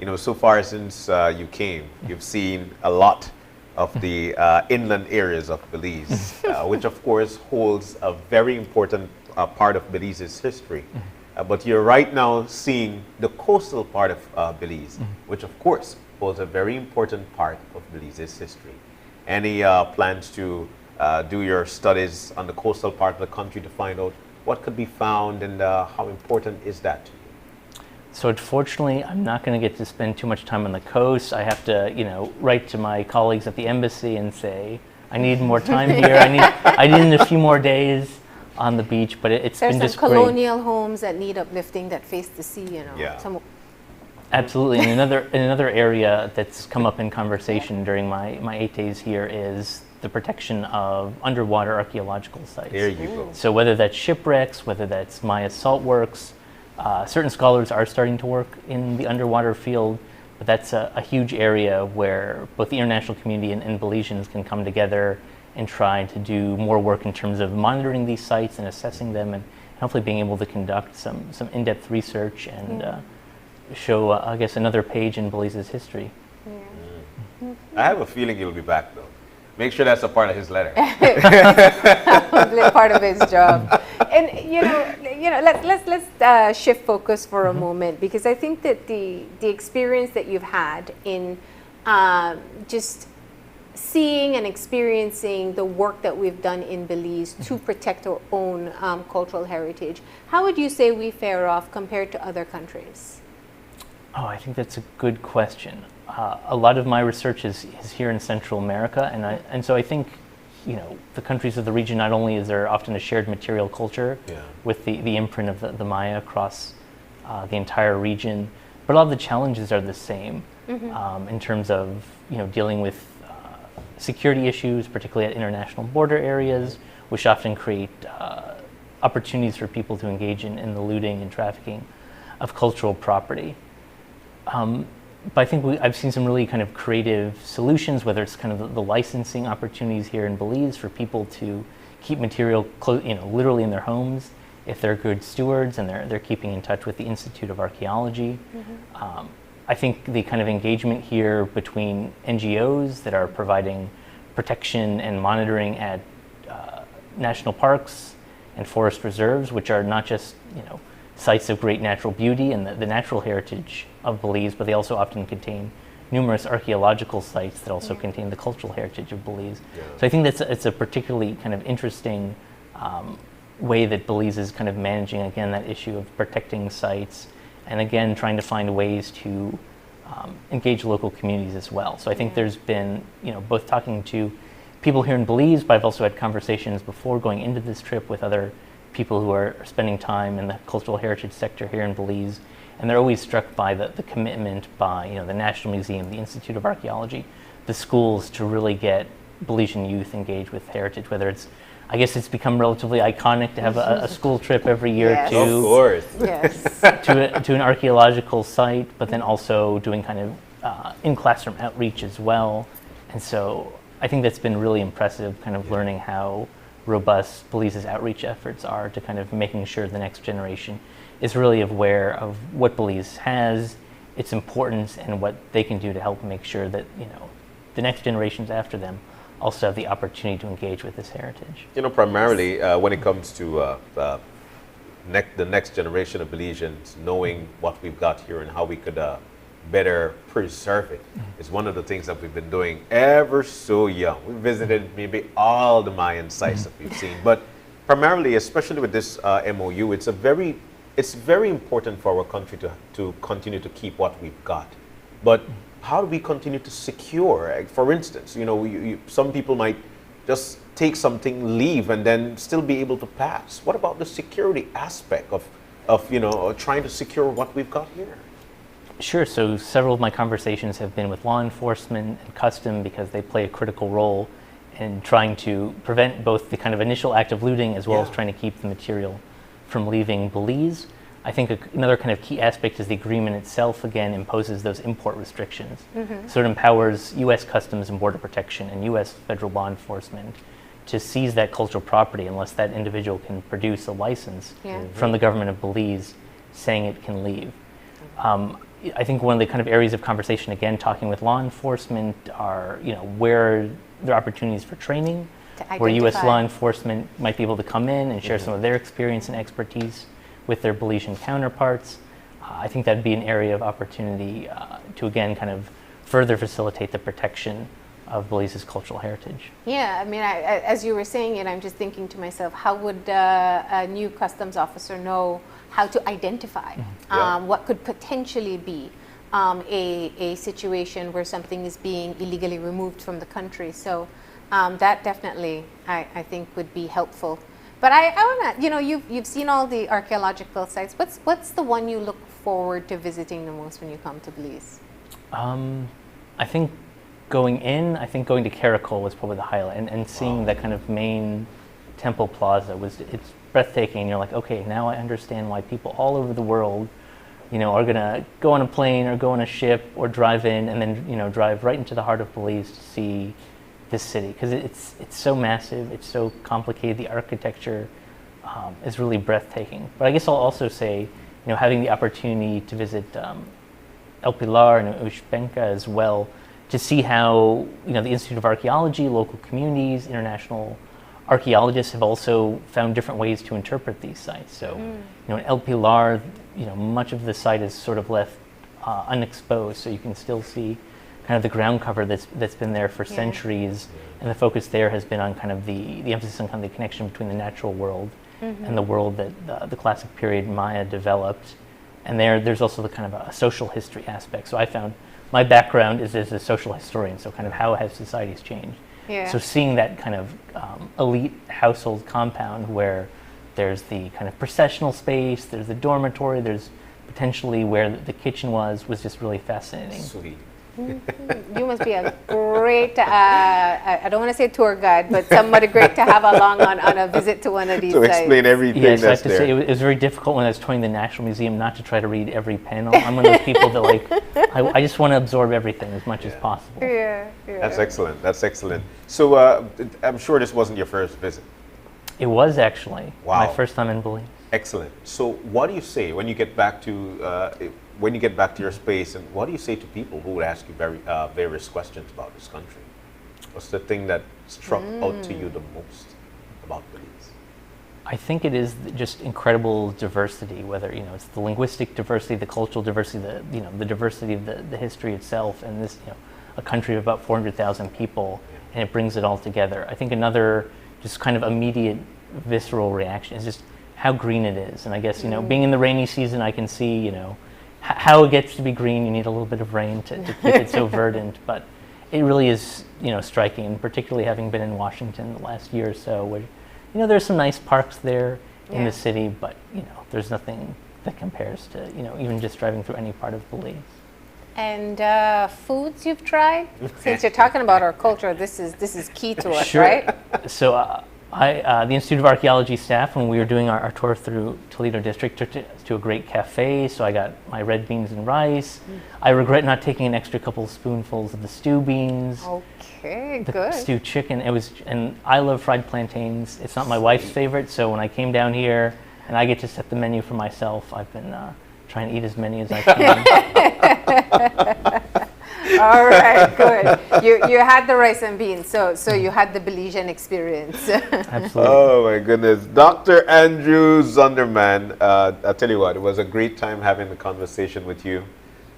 Speaker 3: you know, so far since you came, you've seen a lot of the inland areas of Belize, which of course holds a very important part of Belize's history. But you're right now seeing the coastal part of Belize, which of course holds a very important part of Belize's history. Any plans to do your studies on the coastal part of the country to find out what could be found and how important is that to you?
Speaker 6: So unfortunately, I'm not going to get to spend too much time on the coast. I have to, you know, write to my colleagues at the embassy and say, I need more time here. I need a few more days on the beach, but it's been just great.
Speaker 2: There's some colonial homes that need uplifting that face the sea, you know.
Speaker 6: Absolutely. And another area that's come up in conversation during my 8 days here is the protection of underwater archaeological sites.
Speaker 3: There you go.
Speaker 6: So whether that's shipwrecks, whether that's Maya salt works, certain scholars are starting to work in the underwater field, but that's a huge area where both the international community and Belizeans can come together and try to do more work in terms of monitoring these sites and assessing them, and hopefully being able to conduct some in-depth research and show, I guess, another page in Belize's history.
Speaker 3: I have a feeling he'll be back, though. Make sure that's a part of his letter.
Speaker 2: Probably part of his job. And let's shift focus for a moment, because I think that the experience that you've had in just seeing and experiencing the work that we've done in Belize to protect our own cultural heritage, how would you say we fare off compared to other countries?
Speaker 6: Oh, I think that's a good question. A lot of my research is here in Central America, and so I think, the countries of the region, not only is there often a shared material culture with the imprint of the Maya across the entire region, but a lot of the challenges are the same in terms of dealing with security issues, particularly at international border areas, which often create opportunities for people to engage in the looting and trafficking of cultural property. But I think I've seen some really kind of creative solutions, whether it's kind of the licensing opportunities here in Belize for people to keep material literally in their homes if they're good stewards and they're keeping in touch with the Institute of Archaeology. I think the kind of engagement here between NGOs that are providing protection and monitoring at national parks and forest reserves, which are not just sites of great natural beauty and the natural heritage of Belize, but they also often contain numerous archaeological sites that also contain the cultural heritage of Belize. So I think it's a particularly kind of interesting way that Belize is kind of managing, again, that issue of protecting sites, and again, trying to find ways to engage local communities as well. So I think there's been, both talking to people here in Belize, but I've also had conversations before going into this trip with other people who are spending time in the cultural heritage sector here in Belize, and they're always struck by the commitment by the National Museum, the Institute of Archaeology, the schools, to really get Belizean youth engaged with heritage, whether it's, I guess it's become relatively iconic to have a school trip every year to,
Speaker 3: of course,
Speaker 6: to an archaeological site, but then also doing kind of in-classroom outreach as well. And so I think that's been really impressive, kind of learning how robust Belize's outreach efforts are to kind of making sure the next generation is really aware of what Belize has, its importance, and what they can do to help make sure that the next generations after them also have the opportunity to engage with this heritage.
Speaker 3: Primarily when it comes to the next generation of Belizeans, knowing what we've got here and how we could better preserve it is one of the things that we've been doing ever so young. We visited maybe all the Mayan sites that we've seen, but primarily, especially with this MOU, it's very important for our country to continue to keep what we've got. But how do we continue to secure? For instance, some people might just take something, leave, and then still be able to pass. What about the security aspect of trying to secure what we've got here?
Speaker 6: Sure. So several of my conversations have been with law enforcement and custom, because they play a critical role in trying to prevent both the kind of initial act of looting as well as trying to keep the material from leaving Belize. I think another kind of key aspect is the agreement itself, again, imposes those import restrictions. So it empowers U.S. Customs and Border Protection and U.S. federal law enforcement to seize that cultural property unless that individual can produce a license from the government of Belize saying it can leave. I think one of the kind of areas of conversation, again, talking with law enforcement, are where there are opportunities for training, where U.S. law enforcement might be able to come in and share some of their experience and expertise with their Belizean counterparts. I think that'd be an area of opportunity to, again, kind of further facilitate the protection of Belize's cultural heritage.
Speaker 2: Yeah, I mean, as you were saying it, I'm just thinking to myself, how would a new customs officer know how to identify what could potentially be a situation where something is being illegally removed from the country? So that definitely, I think, would be helpful. But I want to, you've seen all the archaeological sites. What's the one you look forward to visiting the most when you come to Belize?
Speaker 6: I think going to Caracol was probably the highlight, and seeing that kind of main temple plaza it's breathtaking. And you're like, okay, now I understand why people all over the world, are gonna go on a plane or go on a ship or drive in and then drive right into the heart of Belize to see this city, because it's so massive, it's so complicated. The architecture is really breathtaking. But I guess I'll also say, having the opportunity to visit El Pilar and Ushbenka as well, to see how the Institute of Archaeology, local communities, international archaeologists have also found different ways to interpret these sites. So, in El Pilar, much of the site is sort of left unexposed, so you can still see kind of the ground cover that's been there for centuries, and the focus there has been on kind of the emphasis on kind of the connection between the natural world and the world that the classic period Maya developed. And there's also the kind of a social history aspect. So I found my background is as a social historian, so kind of how have societies changed.
Speaker 2: Yeah.
Speaker 6: So seeing that kind of elite household compound where there's the kind of processional space, there's the dormitory, there's potentially where the kitchen was just really fascinating.
Speaker 3: Sweet.
Speaker 2: You must be a great, I don't want to say tour guide, but somebody great to have along on a visit to one of these sites.
Speaker 3: To explain everything
Speaker 6: yes,
Speaker 3: that's
Speaker 6: I have to
Speaker 3: there.
Speaker 6: say it was very difficult when I was touring the National Museum not to try to read every panel. I'm one of those people that I just want to absorb everything as much as possible.
Speaker 2: Yeah.
Speaker 3: That's excellent. That's excellent. So I'm sure this wasn't your first visit.
Speaker 6: It was actually my first time in Belize.
Speaker 3: Excellent. So what do you say when you get back to your space, and what do you say to people who would ask you various questions about this country? What's the thing that struck out to you the most about Belize?
Speaker 6: I think it is just incredible diversity, whether it's the linguistic diversity, the cultural diversity, the diversity of the history itself, and this a country of about 400,000 people, and it brings it all together. I think another just kind of immediate visceral reaction is just how green it is, and I guess being in the rainy season, I can see how it gets to be green. You need a little bit of rain to keep it so verdant, but it really is striking, and particularly having been in Washington the last year or so, where there's some nice parks there in the city, but there's nothing that compares to even just driving through any part of Belize.
Speaker 2: And foods you've tried? Since you're talking about our culture, this is key to us,
Speaker 6: Sure.
Speaker 2: right?
Speaker 6: So the Institute of Archaeology staff, when we were doing our tour through Toledo District, took to a great cafe, so I got my red beans and rice. I regret not taking an extra couple spoonfuls of the stew beans.
Speaker 2: Okay,
Speaker 6: the
Speaker 2: good.
Speaker 6: stewed chicken. And I love fried plantains. It's not my wife's favorite, so when I came down here and I get to set the menu for myself, I've been trying to eat as many as I can.
Speaker 2: All right, good. You had the rice and beans, so you had the Belizean experience.
Speaker 6: Absolutely.
Speaker 3: Oh my goodness. Dr. Andrew Zonderman, I'll tell you what, it was a great time having the conversation with you.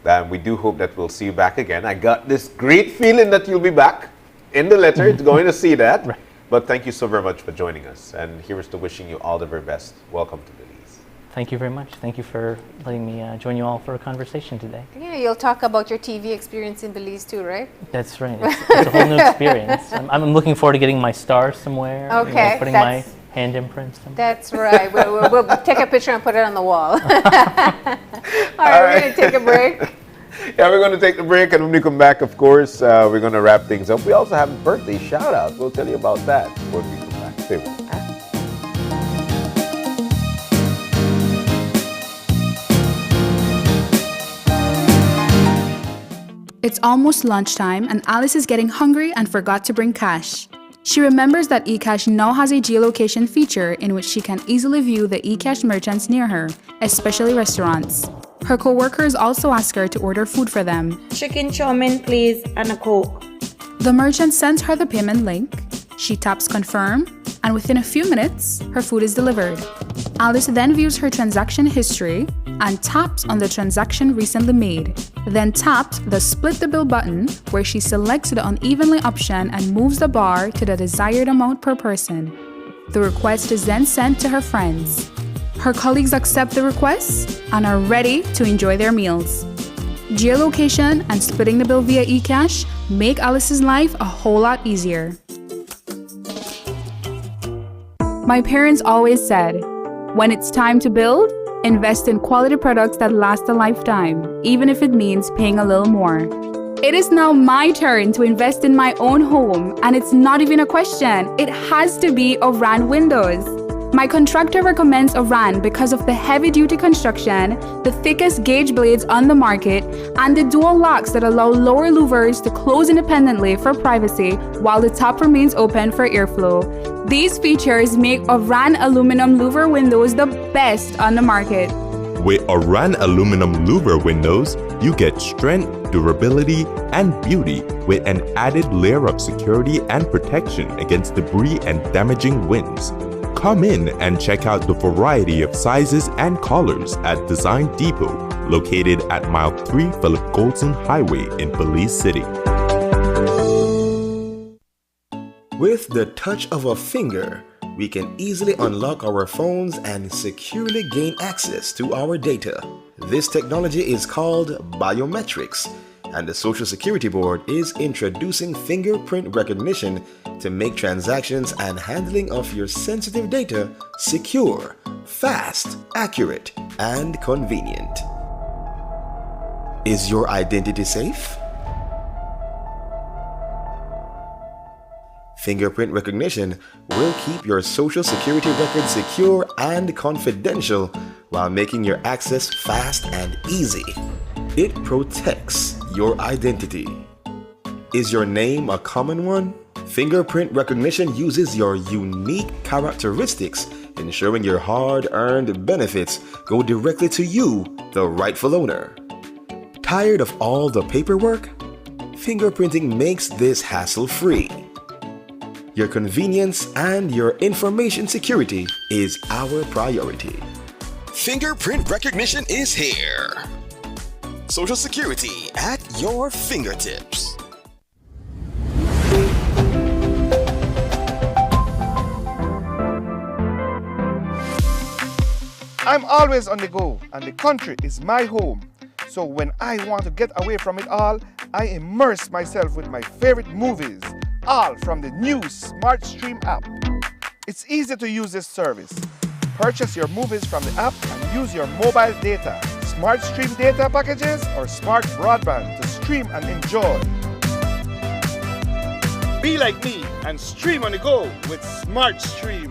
Speaker 3: And we do hope that we'll see you back again. I got this great feeling that you'll be back. In the letter, it's going to see that.
Speaker 6: Right.
Speaker 3: But thank you so very much for joining us. And here's to wishing you all the very best. Welcome to Belize.
Speaker 6: Thank you very much. Thank you for letting me join you all for a conversation today.
Speaker 2: Yeah, you'll talk about your TV experience in Belize too, right?
Speaker 6: That's right. It's a whole new experience. I'm looking forward to getting my star somewhere.
Speaker 2: Okay.
Speaker 6: Putting my hand imprints somewhere.
Speaker 2: That's right. We'll take a picture and put it on the wall. All right, we're going to take a break.
Speaker 3: Yeah, we're going to take the break, and when we come back, of course, we're going to wrap things up. We also have a birthday shout-out. We'll tell you about that when we come back. Stay with us.
Speaker 12: It's almost lunchtime and Alice is getting hungry and forgot to bring cash. She remembers that eCash now has a geolocation feature in which she can easily view the eCash merchants near her, especially restaurants. Her co-workers also ask her to order food for them.
Speaker 23: Chicken chow mein, please, and a Coke.
Speaker 12: The merchant sends her the payment link. She taps confirm, and within a few minutes, her food is delivered. Alice then views her transaction history and taps on the transaction recently made. Then taps the split the bill button, where she selects the unevenly option and moves the bar to the desired amount per person. The request is then sent to her friends. Her colleagues accept the request and are ready to enjoy their meals. Geolocation and splitting the bill via eCash make Alice's life a whole lot easier. My parents always said, when it's time to build, invest in quality products that last a lifetime, even if it means paying a little more. It is now my turn to invest in my own home, and it's not even a question. It has to be Oran Windows. My contractor recommends Oran because of the heavy-duty construction, the thickest gauge blades on the market, and the dual locks that allow lower louvers to close independently for privacy while the top remains open for airflow. These features make Oran aluminum louver windows the best on the market.
Speaker 25: With Oran aluminum louver windows, You get strength, durability, and beauty with an added layer of security and protection against debris and damaging winds. Come in and check out the variety of sizes and colors at Design Depot, located at Mile 3 Philip Goldson Highway in Belize City.
Speaker 13: With the touch of a finger, we can easily unlock our phones and securely gain access to our data. This technology is called biometrics, and the Social Security Board is introducing fingerprint recognition to make transactions and handling of your sensitive data secure, fast, accurate, and convenient. Is your identity safe? Fingerprint recognition will keep your Social Security record secure and confidential while making your access fast and easy. It protects your identity. Is your name a common one? Fingerprint recognition uses your unique characteristics, ensuring your hard-earned benefits go directly to you, the rightful owner. Tired of all the paperwork? Fingerprinting makes this hassle-free. Your convenience and your information security is our priority.
Speaker 14: Fingerprint recognition is here. Social Security at your fingertips.
Speaker 8: I'm always on the go, and the country is my home. So when I want to get away from it all, I immerse myself with my favorite movies, all from the new Smart Stream app. It's easy to use this service. Purchase your movies from the app and use your mobile data, Smart Stream data packages, or smart broadband to stream and enjoy. Be like me and stream on the go with Smart Stream.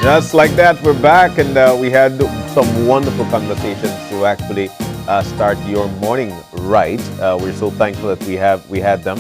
Speaker 3: Just like that, we're back, and we had some wonderful conversations to actually start your morning right. We're so thankful that we had them.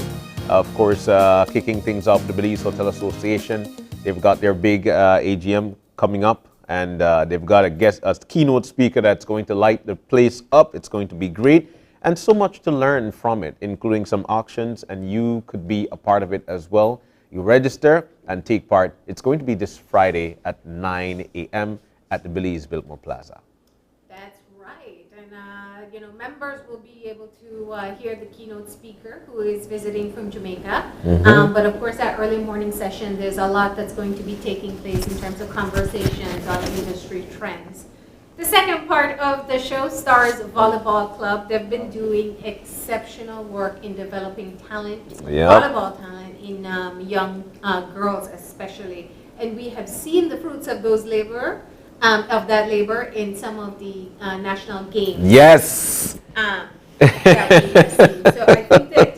Speaker 3: Of course, kicking things off, the Belize Hotel Association. They've got their big AGM coming up, and they've got a keynote speaker that's going to light the place up. It's going to be great, and so much to learn from it, including some auctions, and you could be a part of it as well. You register and take part. It's going to be this Friday at 9 a.m. at the Belize Biltmore Plaza.
Speaker 2: That's right. And, members will be able to hear the keynote speaker who is visiting from Jamaica.
Speaker 3: Mm-hmm.
Speaker 2: But of course, that early morning session, there's a lot that's going to be taking place in terms of conversations on industry trends. The second part of the show stars Volleyball Club. They've been doing exceptional work in developing talent, volleyball talent in young girls especially. And we have seen the fruits of those that labor in some of the national games.
Speaker 3: Yes.
Speaker 2: That we have seen. So I think that,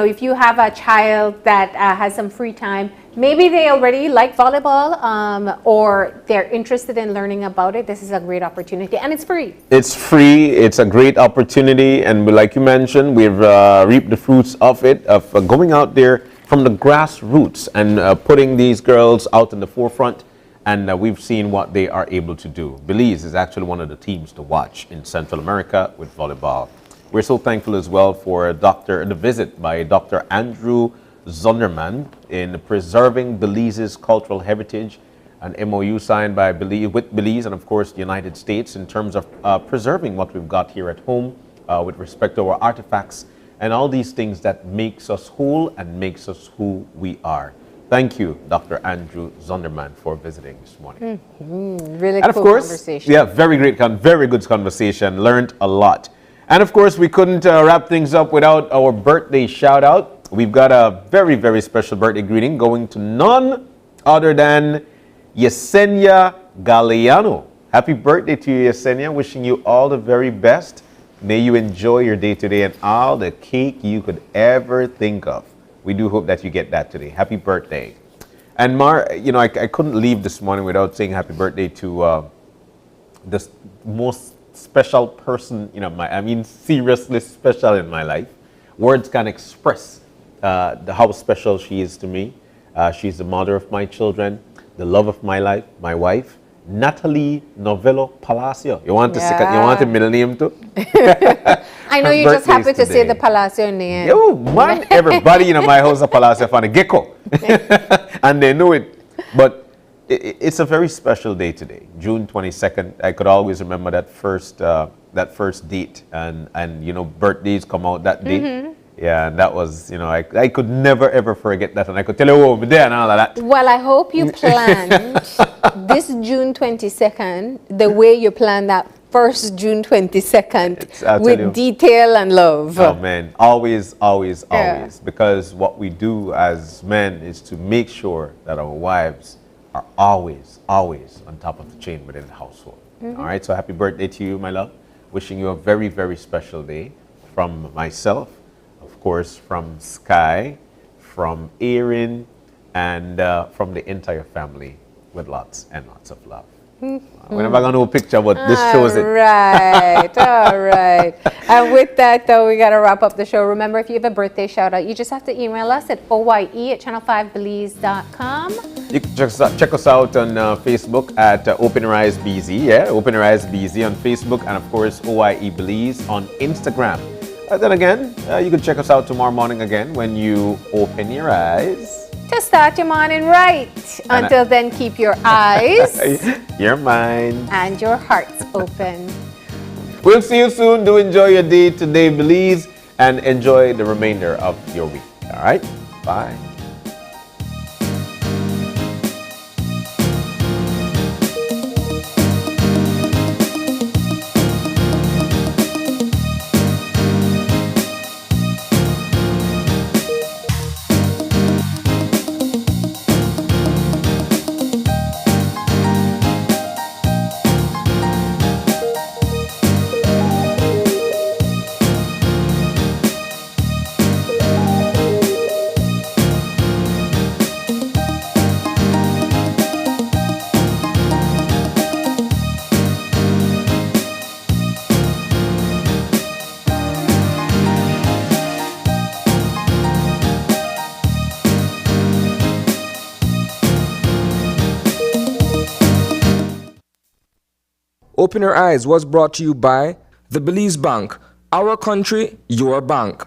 Speaker 2: if you have a child that has some free time, maybe they already like volleyball or they're interested in learning about it, this is a great opportunity. And it's free.
Speaker 3: It's free. It's a great opportunity. And like you mentioned, we've reaped the fruits of it, of going out there from the grassroots and putting these girls out in the forefront. And we've seen what they are able to do. Belize is actually one of the teams to watch in Central America with volleyball. We're so thankful as well for the visit by Dr. Andrew Zonderman in preserving Belize's cultural heritage, an MOU signed by with Belize and of course the United States in terms of preserving what we've got here at home with respect to our artifacts and all these things that makes us whole and makes us who we are. Thank you, Dr. Andrew Zonderman, for visiting this morning.
Speaker 2: Really
Speaker 3: and
Speaker 2: cool
Speaker 3: of course,
Speaker 2: conversation.
Speaker 3: Yeah, very good conversation. Learned a lot. And of course, we couldn't wrap things up without our birthday shout out. We've got a very, very special birthday greeting going to none other than Yesenia Galeano. Happy birthday to you, Yesenia. Wishing you all the very best. May you enjoy your day today and all the cake you could ever think of. We do hope that you get that today. Happy birthday. And Mar, you know, I couldn't leave this morning without saying happy birthday to the most special person, you know, I mean seriously special in my life. Words can express how special she is to me. She's the mother of my children, the love of my life, my wife, Natalie Novello Palacio. You want you want a middle name too?
Speaker 2: I know you just happy to say the Palacio name.
Speaker 3: Yo, man, everybody in my house is a Palacio fan, a gecko. And they know it. But it's a very special day today, June 22nd. I could always remember that first date, and you know, birthdays come out that day.
Speaker 2: Mm-hmm.
Speaker 3: Yeah, and that was, you know, I could never ever forget that, and I could tell you over there and all of that.
Speaker 2: Well, I hope you planned this June 22nd the way you planned that first June 22nd with detail and love.
Speaker 3: Oh man, always, always, always. Because what we do as men is to make sure that our wives are always, always on top of the chain within the household.
Speaker 2: Mm-hmm.
Speaker 3: All right, so happy birthday to you, my love. Wishing you a very, very special day from myself, of course, from Sky, from Erin, and from the entire family, with lots and lots of love.
Speaker 2: Mm-hmm.
Speaker 3: We're never going to do a picture, but this shows it.
Speaker 2: All right. And with that, though, we got to wrap up the show. Remember, if you have a birthday shout out, you just have to email us at oye@channel5belize.com.
Speaker 3: You can check us out on Facebook at Open Your Eyes BZ. Yeah, Open Your Eyes BZ on Facebook, and of course, OYE Belize on Instagram. Then again, you can check us out tomorrow morning again when you open your eyes.
Speaker 2: To start your morning right. Until then, keep your eyes,
Speaker 3: your mind,
Speaker 2: and your hearts open.
Speaker 3: We'll see you soon. Do enjoy your day today, Belize, and enjoy the remainder of your week. All right? Bye.
Speaker 15: Open Your Eyes was brought to you by the Belize Bank. Our country, your bank.